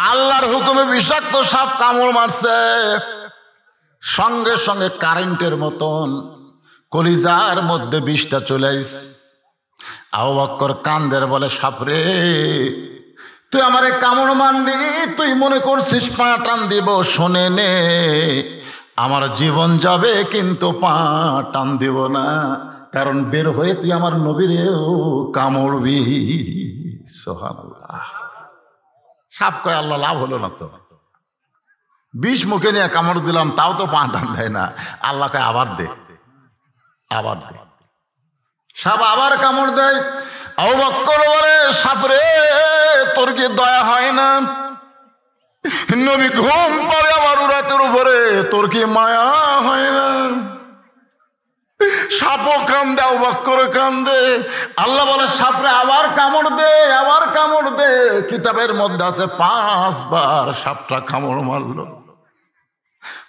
আল্লাহর হুকুমে বিষাক্ত সাপ কামড় মারছে, সঙ্গে সঙ্গে কারেন্টের মতন কলিজার মধ্যে বিষটা চলে আইছে। আবু বকর কান্দের বলে, সাপরে তুই আমারে কামড় মারলি, তুই মনে করছিস পা টান দিব? শোনে নে, আমার জীবন যাবে কিন্তু পা টান দিব না, কারণ বের হয়ে তুই আমার নবীরেও কামড়বি। সুবহানাল্লাহ। সাপ কয়, আল্লাহ লাভ হলো না তো, বিষ মুখে নিয়ে কামড় দিলাম, তাও তো পা টান দেয় না। আল্লাহ কয়, আবার দে, আবার দে। সাপ আবার কামড় দেয়। আবু বকর বলে, সাপরে তোর কি দয়া হয় না? নবী ঘুম পড়ে আমার রাতের উপরে, তোর কি মায়া হয় না? সাপও কান্দে, আবু বকর কান্দে। আল্লাহ বলে, সাপরে আবার কামড় দে, আবার কামড় দে। কিতাবের মধ্যে আছে 5 বার সাপটা কামড় মারলো,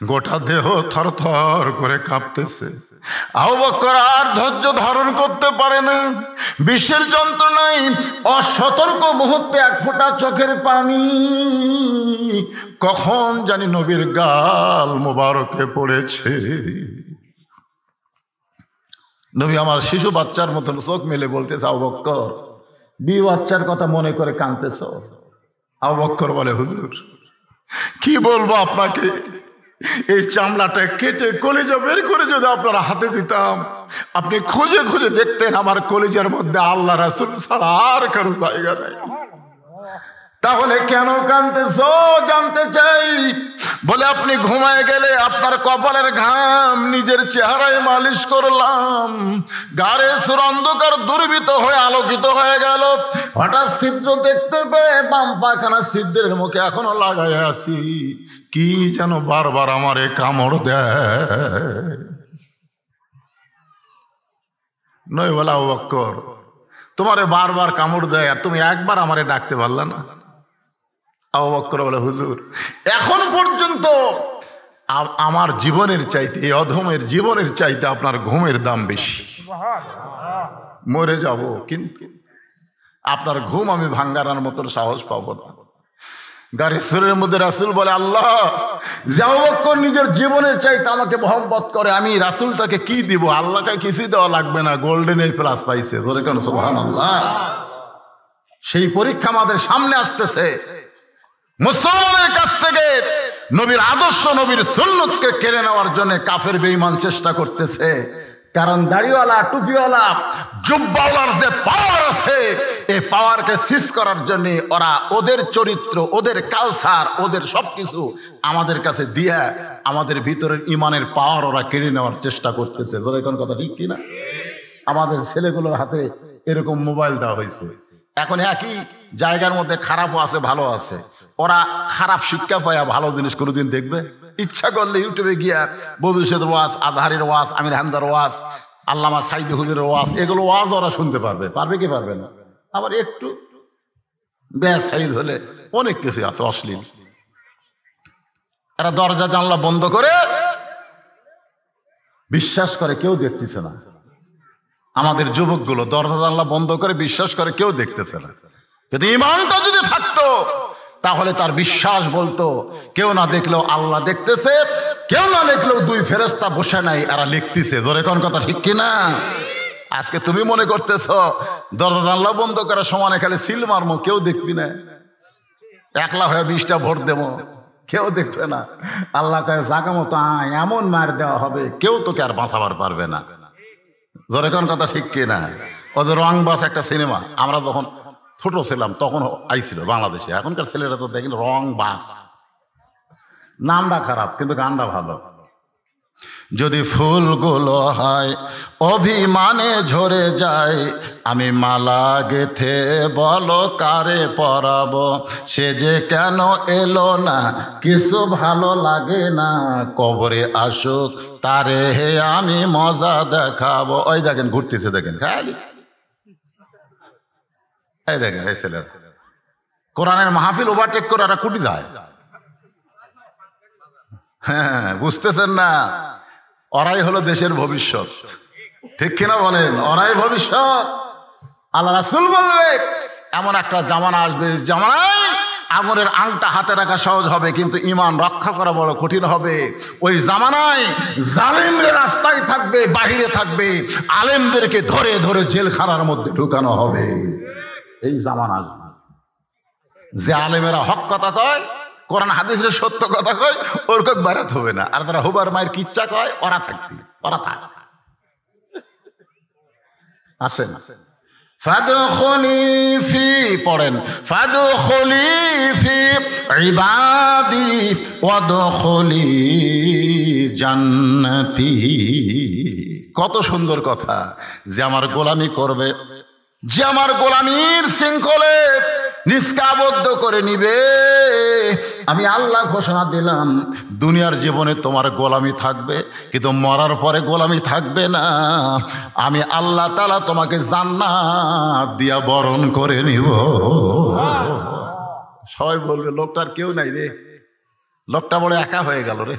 গোটা দেহ থরথর করে কাঁপতেছে। আবু বকর আর ধৈর্য ধারণ করতে পারে না, বিষের যন্ত্রণায় অসতর্ক মুহূর্তে 1 ফোঁটা চোখের পানি কখন জানি নবীর গাল মোবারকে পড়েছে। নবী আমার শিশু বাচ্চার মতন চোখ মেলে বলতেছে, আবু বকর বিয়ে বাচ্চার কথা মনে করে কাঁদতেছ? আবু বকর বলে, হুজুর কি বলবো আপনাকে, এই চামড়াটা কেটে কলিজা বের করে যদি আপনারা হাতে দিতাম, আপনি খুঁজে খুঁজে দেখতেন আমার কলিজার মধ্যে আল্লাহ রাসূল ছাড়া আর কারো জায়গা নাই। তাহলে কেন কাঁদতেছো জানতে চাই। বলে, আপনি ঘুমায় গেলে আপনার কপালের ঘাম নিজের চেহারায় মালিশ করলাম, গাড়ে সুর অন্ধকার দুর্বৃত হয়ে আলোকিত হয়ে গেল, হঠাৎ ছিদ্র দেখতে পেয়ে বাম পাখানা ছিদ্রের মুখে এখনো লাগাই আছি, কি যেন বারবার আমারে কামড় দেয়। নয় বলে, আবু বকর তোমারে বারবার কামড় দেয় আর তুমি একবার আমারে ডাকতে পারলে না? আবু বকর বলে, হুজুর এখন পর্যন্ত আমার জীবনের চাইতে, এই অধমের জীবনের চাইতে আপনার ঘুমের দাম বেশি। মরে যাব কিন্তু আপনার ঘুম আমি ভাঙ্গানোর মতন সাহস পাবো না। গাড়ি সুরের মধ্যে রাসূল বলে, আল্লাহ যে আবু বকর নিজের জীবনের চাইতে আমাকে মহব্বত করে, আমি রাসূলটাকে কি দিব? আল্লাহকে কিছুই দেওয়া লাগবে না, গোল্ডেন প্লাস পাইছে। সুবহানাল্লাহ। সেই পরীক্ষা আমাদের সামনে আসতেছে। মুসলমানের কাছ থেকে নবীর আদর্শ, নবীর সুন্নতকে কেড়ে নেওয়ার জন্য কাফের বেঈমান চেষ্টা করতেছে। কারণ দাড়িওয়ালা, টুপিওয়ালা, জুব্বাওয়ালার যে পাওয়ার আছে, এই পাওয়ারকে সিজ করার জন্য ওরা ওদের চরিত্র, ওদের কালচার, ওদের সবকিছু আমাদের কাছে দিয়ে আমাদের ভিতরের ইমানের পাওয়ার ওরা কেড়ে নেওয়ার চেষ্টা করতেছে। এখন কথা ঠিক কিনা? আমাদের ছেলেগুলোর হাতে এরকম মোবাইল দেওয়া হয়েছে। এখন একই জায়গার মধ্যে খারাপও আছে, ভালো আছে। ওরা খারাপ শিক্ষা পায়া ভালো জিনিস কোনোদিন দেখবে? ইচ্ছা করলে ইউটিউবে গিয়া বদুশের ওয়াজ, আজহারের ওয়াজ, আমির হামদার ওয়াজ, আল্লামা সাইদি হুজুরের ওয়াজ, এগুলো ওয়াজ ওরা শুনতে পারবে। পারবে কি পারবে না? আবার একটু ব্যাস সাইজ হলে অনেক কিছু আছে অশ্লীল। এরা দরজা জানলা বন্ধ করে বিশ্বাস করে কেউ দেখতেছে না। আমাদের যুবকগুলো দরজা জানলা বন্ধ করে বিশ্বাস করে কেউ দেখতেছে না। কিন্তু ইমানটা যদি থাকতো তাহলে তার বিশ্বাস বলতো, কেউ না দেখলেও আল্লাহ দেখতেছে, কেউ না দেখলেও 2 ফেরেশতা বসে নাই, এরা লিখতেছে। জোরে কোন কথা ঠিক কিনা? আজকে তুমি মনে করতেছ দরজা জানলা বন্ধ করার সমানে খালি সিল মারমো, কেউ দেখবি না, একলা হয়ে 20টা ভোট দেবো, কেউ দেখবে না। আল্লাহ কয়ে জাগা মতো এমন মার দেওয়া হবে, কেউ তোকে আর বাঁচাবার পারবে না। জোরে কোন কথা ঠিক কিনা? ওদের রংবাজ একটা সিনেমা, আমরা যখন ছোট ছিলাম তখন আইছিল বাংলাদেশে। এখনকার ছেলেরা তো দেখেন রংবাজ, নামটা খারাপ কিন্তু গানটা ভালো। যদি ফুলগুলো হয় অভিমানে ঝরে যায়, আমি মালা গেথে বলো কারে পরাবো, সে যে কেন এলো না কিছু ভালো লাগে না, কবরে আসুক তারে হে আমি মজা দেখাবো। ওই দেখেন ঘুরতেছে, দেখেন খালি, এই দেখেন এই ছেলেরা কোরআনের মাহফিল ওভারটেক করে ওরা কুটি যায়। হ্যাঁ, বুঝতেছেন না? ওরাই হলো দেশের ভবিষ্যৎ, ঠিক কিনা বলেন? ওরাই ভবিষ্যৎ। আল্লাহ রাসূল বলবে এমন একটা জামানা আসবে, জামানায় আগুনের আংটা হাতে রাখা সহজ হবে, কিন্তু ঈমান রক্ষা করা বড় কঠিন হবে। ওই জামানায় জালেমরা রাস্তায় থাকবে, বাহিরে থাকবে, আলেমদেরকে ধরে ধরে জেলখানার মধ্যে ঢুকানো হবে। এই জামানা যে আলেমেরা হক কথা কয়, কোরআন হাদিসের সত্য কথা কয়, ওর কক বারাত হবে না। আর তারা হুবার মায়ের কিচ্ছা কয়, ওরা থাকবে, ওরা থাক। আসেন ফাদখুলি ফি, পড়েন ফাদখুলি ফি ইবাদি ওয়াদখুলি জান্নাতি। কত সুন্দর কথা, যে আমার গোলামি করবে, যে আমার গোলামির শৃঙ্খলে নিষ্কাবদ্ধ করে নিবে, আমি আল্লাহ ঘোষণা দিলাম দুনিয়ার জীবনে তোমার গোলামি থাকবে, কিন্তু মরার পরে গোলামি থাকবে না। আমি আল্লাহ তাআলা তোমাকে জান্নাত দিয়া বরণ করে নিব। সবাই বলবে লোকটার কেউ নাই রে, লোকটা বড় একা হয়ে গেল রে,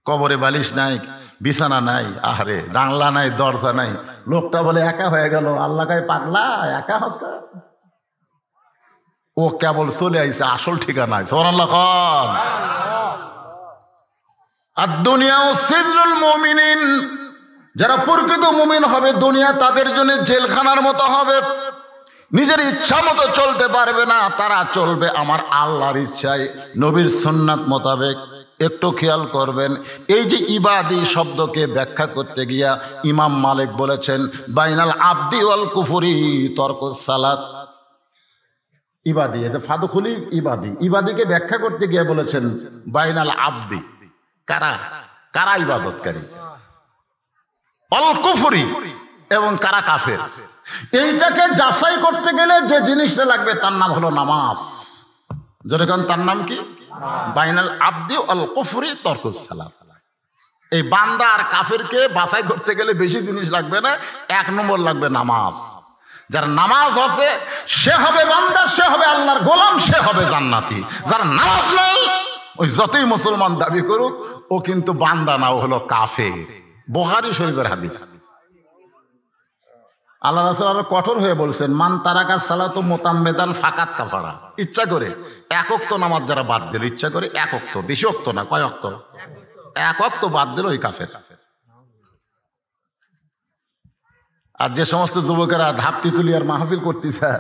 কবরে বালিশ নাই, বিছানা নাই, আহারে জানলা নাই, দরজা নাই, লোকটা বলে একা হয়ে গেল। আল্লাহ কাই পাগলা, একা হচ্ছে, ও কেবল চলে আইছে, আসল ঠিকানায়। সুবহানাল্লাহ খান। আর দুনিয়াও সিজনুল মুমিনিন, যারা প্রকৃত মুমিন হবে দুনিয়া তাদের জন্য জেলখানার মতো হবে। নিজের ইচ্ছা মতো চলতে পারবে না, তারা চলবে আমার আল্লাহর ইচ্ছায়, নবীর সুন্নাত মোতাবেক। একটু খেয়াল করবেন, এই যে ইবাদি শব্দকে ব্যাখ্যা করতে গিয়া ইমাম মালিক বলেছেন বাইনাল আবদি ওয়াল কুফরি তরকুস সালাত। ইবাদি, এতে ফাদখুলি ইবাদি, ইবাদিকে ব্যাখ্যা করতে গিয়ে বলেছেন বাইনাল আবদি, কারা কারা ইবাদতকারী, অল কুফরি এবং কারা কাফের। এইটাকে যাচাই করতে গেলে যে জিনিসটা লাগবে তার নাম হলো নামাজ। যেরকম তার নাম কি, বাইনাল আবদি অল কুফরি তরকুস সালাত। এই বান্দা আর কাফেরকে বাছাই করতে গেলে বেশি জিনিস লাগবে না, এক নম্বর লাগবে নামাজ। যার নামাজ আছে সে হবে বান্দা, সে হবে আল্লাহর গোলাম, সে হবে জান্নাতি। যার নামাজ নাই, ওই যতই মুসলমান দাবি করুক, ও কিন্তু বান্দা না, ও হলো কাফের। বুখারী শরীফের হাদিস। আল্লাহ রাসূল আরো কঠোর হয়ে বলছেন মান তারাকা সালাতু মুতাম্মিদান ফাকাত কাফারা। ইচ্ছা করে এক ওয়াক্ত নামাজ যারা বাদ দিল, ইচ্ছা করে এক ওয়াক্ত, বেশি ওয়াক্ত না, কয় ওয়াক্ত, এক ওয়াক্ত বাদ দিল, ওই কাফের। আর যে সমস্ত যুবকেরা ধাপতি তুলি আর মাহফিল করতেছে,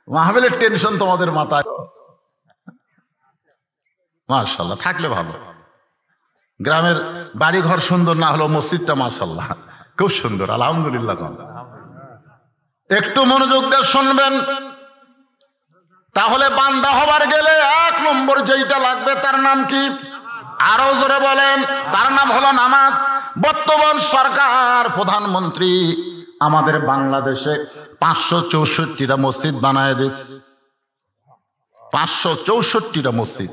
মাহফিলের টেনশন তোমাদের মাথায়, মাশাআল্লাহ থাকলে ভালো। গ্রামের বাড়ি ঘর সুন্দর না হলো মসজিদটা মাশাআল্লাহ খুব সুন্দর, আলহামদুলিল্লাহ। একটু মনোযোগ দিয়ে শুনবেন, তাহলে বান্দা হবার গেলে এক নম্বর যেইটা লাগবে তার নাম কি, আরো জোরে বলেন, তার নাম হলো নামাজ। বর্তমান সরকার প্রধানমন্ত্রী আমাদের বাংলাদেশে 564টা মসজিদ বানায় দিস, 564টা মসজিদ,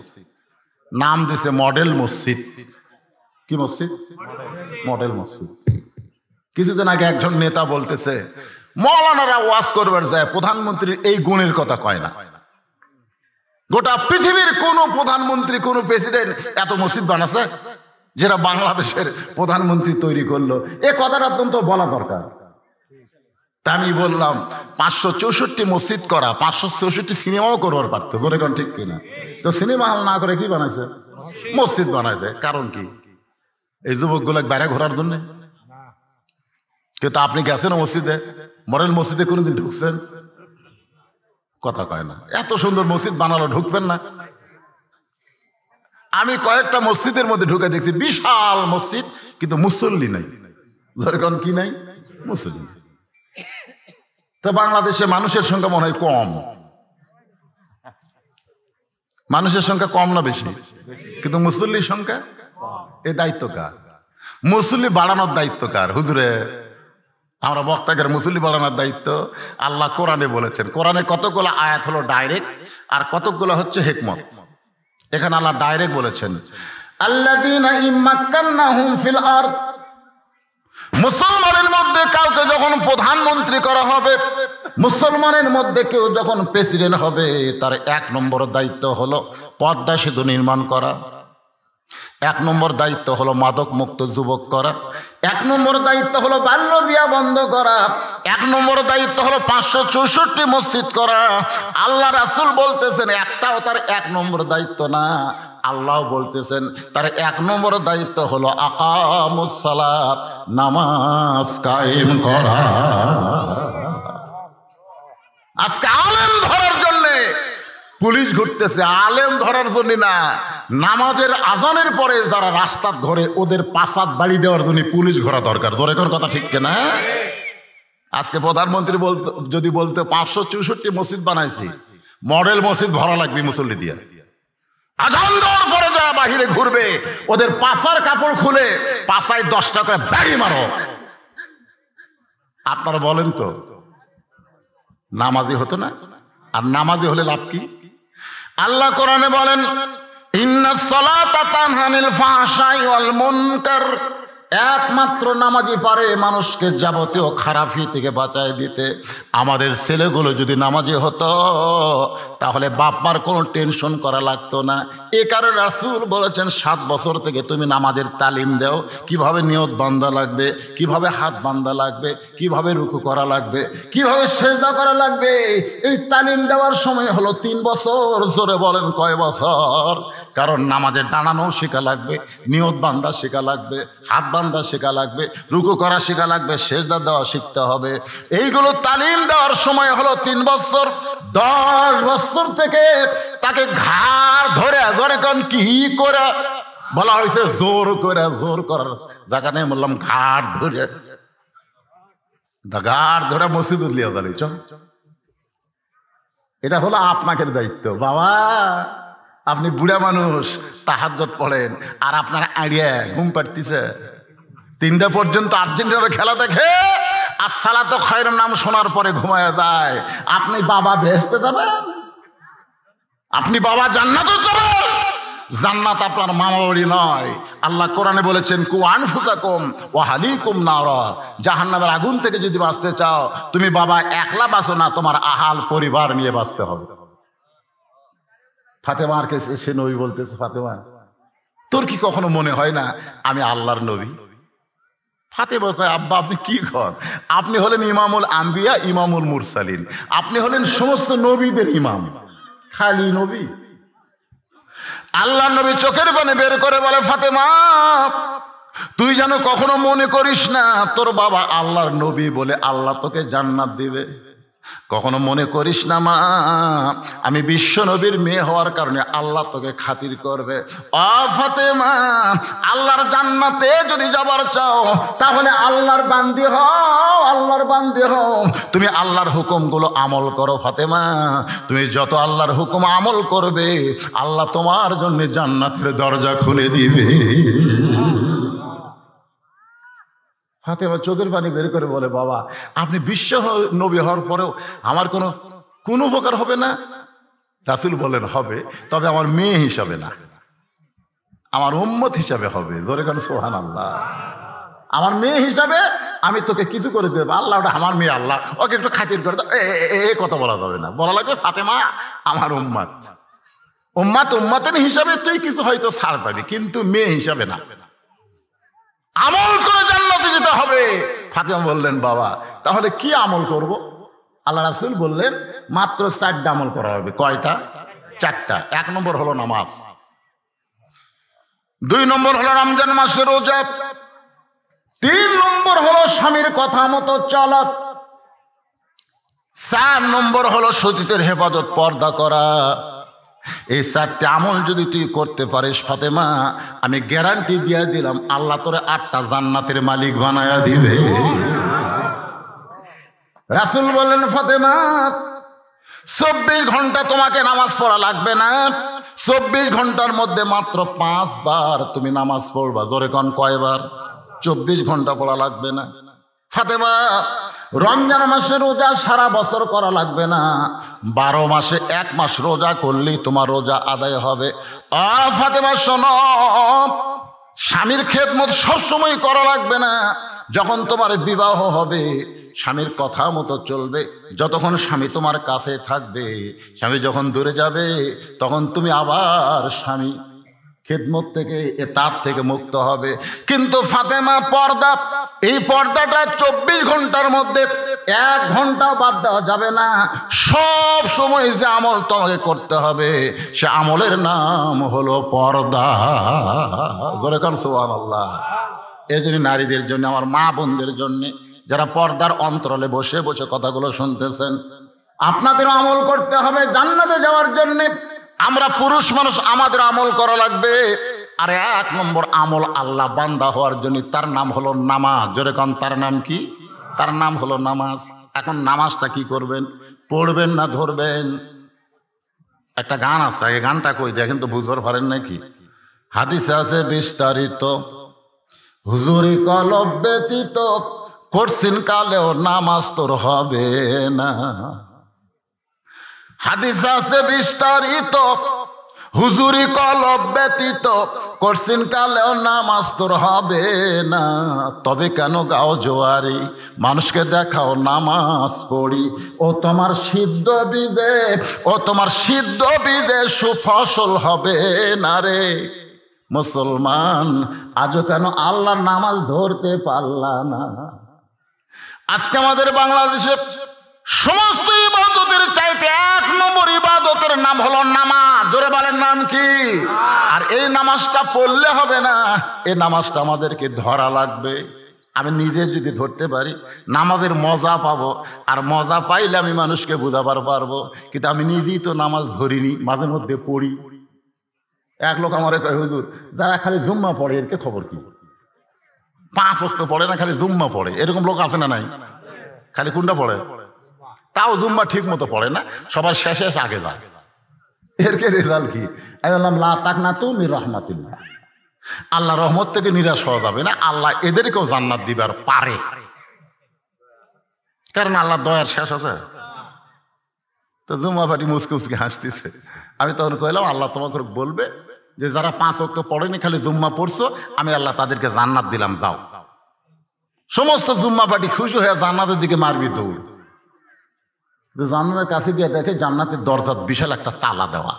নাম দিছে মডেল মসজিদ। কি মসজিদ? মডেল মসজিদ। কিছুদিন আগে একজন নেতা বলতেছে মৌলানারা ওয়াজ করবার যায় প্রধানমন্ত্রীর এই গুণের কথা কয় না। গোটা পৃথিবীর কোন প্রধানমন্ত্রী, কোন প্রেসিডেন্ট এত মসজিদ বানাছে যেটা বাংলাদেশের প্রধানমন্ত্রী তৈরি করলো, এ কথাটা তো বলা দরকার। তা আমি বললাম 564 মসজিদ করা, 564 সিনেমাও করবার পারতো, ধরে কোন ঠিক কিনা? তো সিনেমা হল না করে কি বানাইছে? মসজিদ বানাইছে। কারণ কি? এই যুবকগুলো বাইরে ঘোরার জন্য। কিন্তু আপনি গেছেন মসজিদে, মডেল মসজিদে কোনোদিন ঢুকছেন? কথা কয় না। এত সুন্দর মসজিদ বানালো, ঢুকবেন না? আমি কয়েকটা মসজিদের মধ্যে ঢুকে দেখছি বিশাল মসজিদ, কিন্তু মুসল্লি নাই। ধরেন কি নাই? মুসল্লি। তো বাংলাদেশে মানুষের সংখ্যা মনে হয় কম। মানুষের সংখ্যা কম না বেশি? কিন্তু মুসল্লির সংখ্যা। এই দায়িত্ব কার? মুসল্লি বাড়ানোর দায়িত্ব কার? হুজুরে আমরা বক্তাকে মুসল্লি বাড়ানোর দায়িত্ব আল্লাহ কোরআনে বলেছেন। কোরআনে কতগুলো আয়াত হলো ডাইরেক্ট আর কতগুলো হচ্ছে হিকমত। এখানে আল্লাহ ডাইরেক্ট বলেছেন আল্লাযীনা ইম্মাক্কান্নাহুম ফিল আরদ, মুসলমানের মধ্যে কাউকে যখন প্রধানমন্ত্রী করা হবে, মুসলমানের মধ্যে কেউ যখন প্রেসিডেন্ট হবে, তার এক নম্বর দায়িত্ব হলো পদ্মা সেতু নির্মাণ করা। এক নম্বর দায়িত্ব হলো মাদক মুক্ত যুবক করা, এক নম্বর দায়িত্ব হলো বাল্য বিয়া বন্ধ করা, এক নম্বর দায়িত্ব হলো 564 মসজিদ করা। আল্লাহ রাসূল বলতেছেন একটাও তার এক নম্বর দায়িত্ব না, আল্লাহ বলতেছেন তার এক নম্বর দায়িত্ব হলো আকামুস সালাত, নামাজ কায়েম করা। আজকে আলেম ধরার জন্য পুলিশ ঘুরতেছে, আলেম ধরার জন্য না, নামাজের আজানের পরে যারা রাস্তা ধরে ওদের পাশাত বাড়ি দেওয়ার জন্য পুলিশ ঘোরা দরকার। জোরে কোন কথা ঠিক কিনা? আজকে প্রধানমন্ত্রী যদি বলতে 564 মসজিদ বানাইছি, মডেল মসজিদ ভরা লাগবে মুসল্লি দিয়া, আজান দেওয়ার পরে যারা বাহিরে ঘুরবে ওদের পাশার কাপড় খুলে পাশায় 10 টাকা বাড়ি মারো। আপনারা বলেন তো নামাজি হতো না? আর নামাজি হলে লাভ কি? আল্লাহ কোরআনে বলেন ইন্নাস সালাতা তানহা আনিল ফাহশাই ওয়াল মুনকার, একমাত্র নামাজি পারে মানুষকে যাবতীয় খারাপি থেকে বাঁচায় দিতে। আমাদের ছেলেগুলো যদি নামাজি হতো তাহলে বাপ মার কোনো টেনশন করা লাগতো না। এ কারণে রাসূল বলেছেন 7 বছর থেকে তুমি নামাজের তালিম দাও, কিভাবে নিয়ত বান্দা লাগবে, কিভাবে হাত বান্দা লাগবে, কিভাবে রুকু করা লাগবে, কিভাবে সেজদা করা লাগবে। এই তালিম দেওয়ার সময় হলো 3 বছর। জোরে বলেন কয় বছর? কারণ নামাজের দাঁড়ানো শেখা লাগবে, নিয়ত বান্দা শেখা লাগবে, হাত বান্দা শেখা লাগবে, রুকু করা শেখা লাগবে, সেজদা দেওয়া শিখতে হবে। এইগুলো তালিম দেওয়ার সময় হলো 3 বছর। 10 বছর থেকে তাকে ঘাড় ধরে জোরে কোন কি করে বলা হয়েছে, জোর করে, জোর করার জায়গাতে বললাম ঘাড় ধরে, ঘাড় ধরে মসজিদ লিয়া যাচ্ছ। এটা হলো আপনাকে দায়িত্ব। বাবা আপনি বুড়া মানুষ, তাহাজ্জুদ পড়েন আর আপনার আইডিয়া ঘুম পাড়তিছে, 3টা পর্যন্ত আর্জেন্টিনার খেলা দেখে আর সালাতো খায়রুন নাম শোনার পরে ঘুমায়া যায়। আপনি বাবা বেহেশতে যাবেন? আপনি বাবা জান্নাতে যাবেন? জান্নাত আপনার মামা বাড়ি নয়। আল্লাহ কোরআনে বলেছেন কু আনফুসাকুম ওয়া আহলিকুম নারা, জাহান্নামের আগুন থেকে যদি বাঁচতে চাও তুমি বাবা একলা বাঁচো না, তোমার আহাল পরিবার নিয়ে বাঁচতে হবে। ফাতেমার কাছে সে নবী বলতেছে, ফাতেমা তোর কি কখনো মনে হয় না আমি আল্লাহর নবী? ফাতেমা কয় আব্বা আপনি কি কন? আপনি হলেন ইমামুল আম্বিয়া, ইমামুল মুরসালিন, আপনি হলেন সমস্ত নবীদের ইমাম, খালি নবী? আল্লাহ নবী চোখের পানি বের করে বলে ফাতেমা তুই যেন কখনো মনে করিস না তোর বাবা আল্লাহর নবী বলে আল্লাহ তোকে জান্নাত দিবে। কখনো মনে করিস না মা আমি বিশ্ব নবীর মেয়ে হওয়ার কারণে আল্লাহ তোকে খাতির করবে। ও ফাতেমা আল্লাহর জান্নাতে যদি যাবার চাও তাহলে আল্লাহর বান্দি হও, আল্লাহর বান্দি হও, তুমি আল্লাহর হুকুমগুলো আমল করো। ফাতেমা তুমি যত আল্লাহর হুকুম আমল করবে আল্লাহ তোমার জন্য জান্নাতের দরজা খুলে দিবে। ফাতেমা চোখের পানি বের করে বলে বাবা আপনি বিশ্ব নবী হওয়ার পরেও আমার কোনো উপকার হবে না? রাসূল বলেন হবে, তবে আমার মেয়ে হিসাবে না, আমার উম্মত হিসাবে হবে। জোরে কান সুবহানাল্লাহ। আমার মেয়ে হিসাবে আমি তোকে কিছু করে দেব। আল্লাহ ওটা আমার মেয়ে, আল্লাহ ওকে একটু খাতির করে দাও, এ কথা বলা যাবে না। বলা লাগবে ফাতেমা আমার উম্মত, উম্মতের হিসাবে তুই কিছু হয়তো ছাড় পাবি, কিন্তু মেয়ে হিসাবে না। আমল করে জান্নাতে যেতে হবে। ফাতেমা বললেন বাবা তাহলে কি আমল করব? আল্লাহ রাসূল বললেন মাত্র 4টা আমল করা হবে। কয়টা? 4টা। 1 নম্বর হলো নামাজ, 2 নম্বর হলো রমজান মাসের রোজা, 3 নম্বর হলো স্বামীর কথা মতো চলা, 4 নম্বর হলো সতীত্বের হেফাজত, পর্দা করা। এই 4টে আমল যদি তুই করতে পারিস ফাতেমা আমি গ্যারান্টি দিয়ে দিলাম আল্লাহ তোরে 8টা জান্নাতের মালিক বানায়া দিবে। রাসূল বললেন ফাতেমা 24 ঘন্টা তোমাকে নামাজ পড়া লাগবে না, 24 ঘন্টার মধ্যে মাত্র 5 বার তুমি নামাজ পড়বা। জোরে কোন কয়বার? 24 ঘন্টা পড়া লাগবে না। ফাতেমা রমজান মাসে রোজা সারা বছর করা লাগবে না, 12 মাসে 1 মাস রোজা করলেই তোমার রোজা আদায় হবে। ফাতেমা শোনো স্বামীর খেদমত সবসময় করা লাগবে না। যখন তোমার বিবাহ হবে স্বামীর কথা মতো চলবে, যতক্ষণ স্বামী তোমার কাছে থাকবে। স্বামী যখন দূরে যাবে তখন তুমি আবার স্বামী খিদমত থেকে এতাত থেকে মুক্ত হবে। কিন্তু ফাতেমা পর্দা, এই পর্দাটা 24 ঘন্টার মধ্যে 1 ঘন্টাও বাদ দেওয়া যাবে না। সব সময় যে আমল তোমাকে করতে হবে সে আমলের নাম হলো পর্দা। জোরে কান সুবহানাল্লাহ। এই জন্য নারীদের জন্য, আমার মা বোনদের জন্য যারা পর্দার অন্তরালে বসে বসে কথাগুলো শুনতেছেন, আপনাদের আমল করতে হবে জান্নাতে যাওয়ার জন্য। আমরা পুরুষ মানুষ, আমাদের আমল করা লাগবে। আর 1 নম্বর আমল আল্লাহ বান্দা হওয়ার জন্য, তার নাম হলো নামাজ। জোরে কান, তার নাম কি? তার নাম হলো নামাজ। এখন নামাজটা কি করবেন? পড়বেন না ধরবেন? একটা গান আছে, এই গানটা কই দেখেন তো, বুঝতে পারেন নাকি? হাদিসে আছে বিস্তারিত, হুজুরি কলব ব্যতীত করছিন কালেও নামাজ তোর হবে না। হাদিস আছে বিস্তারিত, হুজুরি কলব ব্যতীত করছিন কালেও নামাজ তোর হবে না। তবে কেন গাও জোয়ারি, মানুষকে দেখাও নামাজ পড়ি। ও তোমার সিদ্ধ বীজে, ও তোমার সিদ্ধ বীজে সুফসল হবে না রে। মুসলমান, আজও কেন আল্লাহর নামাজ ধরতে পারলা না? আজকে আমাদের বাংলাদেশে সমস্ত ইবাদতের চাইতে 1 নম্বর ইবাদতের নাম হলো নামাজ। জোরে বলেন, নাম কি? আর এই নামাজটা পড়লে হবে না, এই নামাজটা আমাদেরকে ধরা লাগবে। আমি নিজে যদি ধরতে পারি নামাজের মজা পাবো, আর মজা পাইলে আমি মানুষকে বোঝাবার পারবো। কিন্তু আমি নিজেই তো নামাজ ধরিনি, মাঝে মধ্যে পড়ি। এক লোক আমারে কয়, হুজুর যারা খালি জুম্মা পড়ে এর খবর কি? 5 ওয়াক্ত পড়ে না, খালি জুম্মা পড়ে। এরকম লোক আছে না নাই? খালি কোনটা পড়ে? তাও জুম্মা ঠিক মতো পড়ে না, সবার শেষে আগে যায়। এর কে রেজাল্ট কি? আমি বললাম লা তাকনাতু মির রাহমাতিল্লাহ, আল্লাহ রহমত থেকে নিরাশ হওয়া যাবে না। আল্লাহ এদেরকেও জান্নাত দিবার পারে, কারণ আল্লাহ দয়ার শেষ আছে। তো জুম্মা পাটি মুসকে মুসকে হাসতেছে। আমি তখন কইলাম, আল্লাহ তোমাকে বলবে যে যারা 5 ওয়াক্ত পড়েনি, খালি জুম্মা পড়ছো, আমি আল্লাহ তাদেরকে জান্নাত দিলাম, যাও। সমস্ত জুম্মা পাটি খুশি হয়ে জান্নাতের দিকে মারবি দৌড়। জান্নাতের কাছে গিয়ে দেখে জান্নাতের দরজার বিশাল একটা তালা দেওয়া।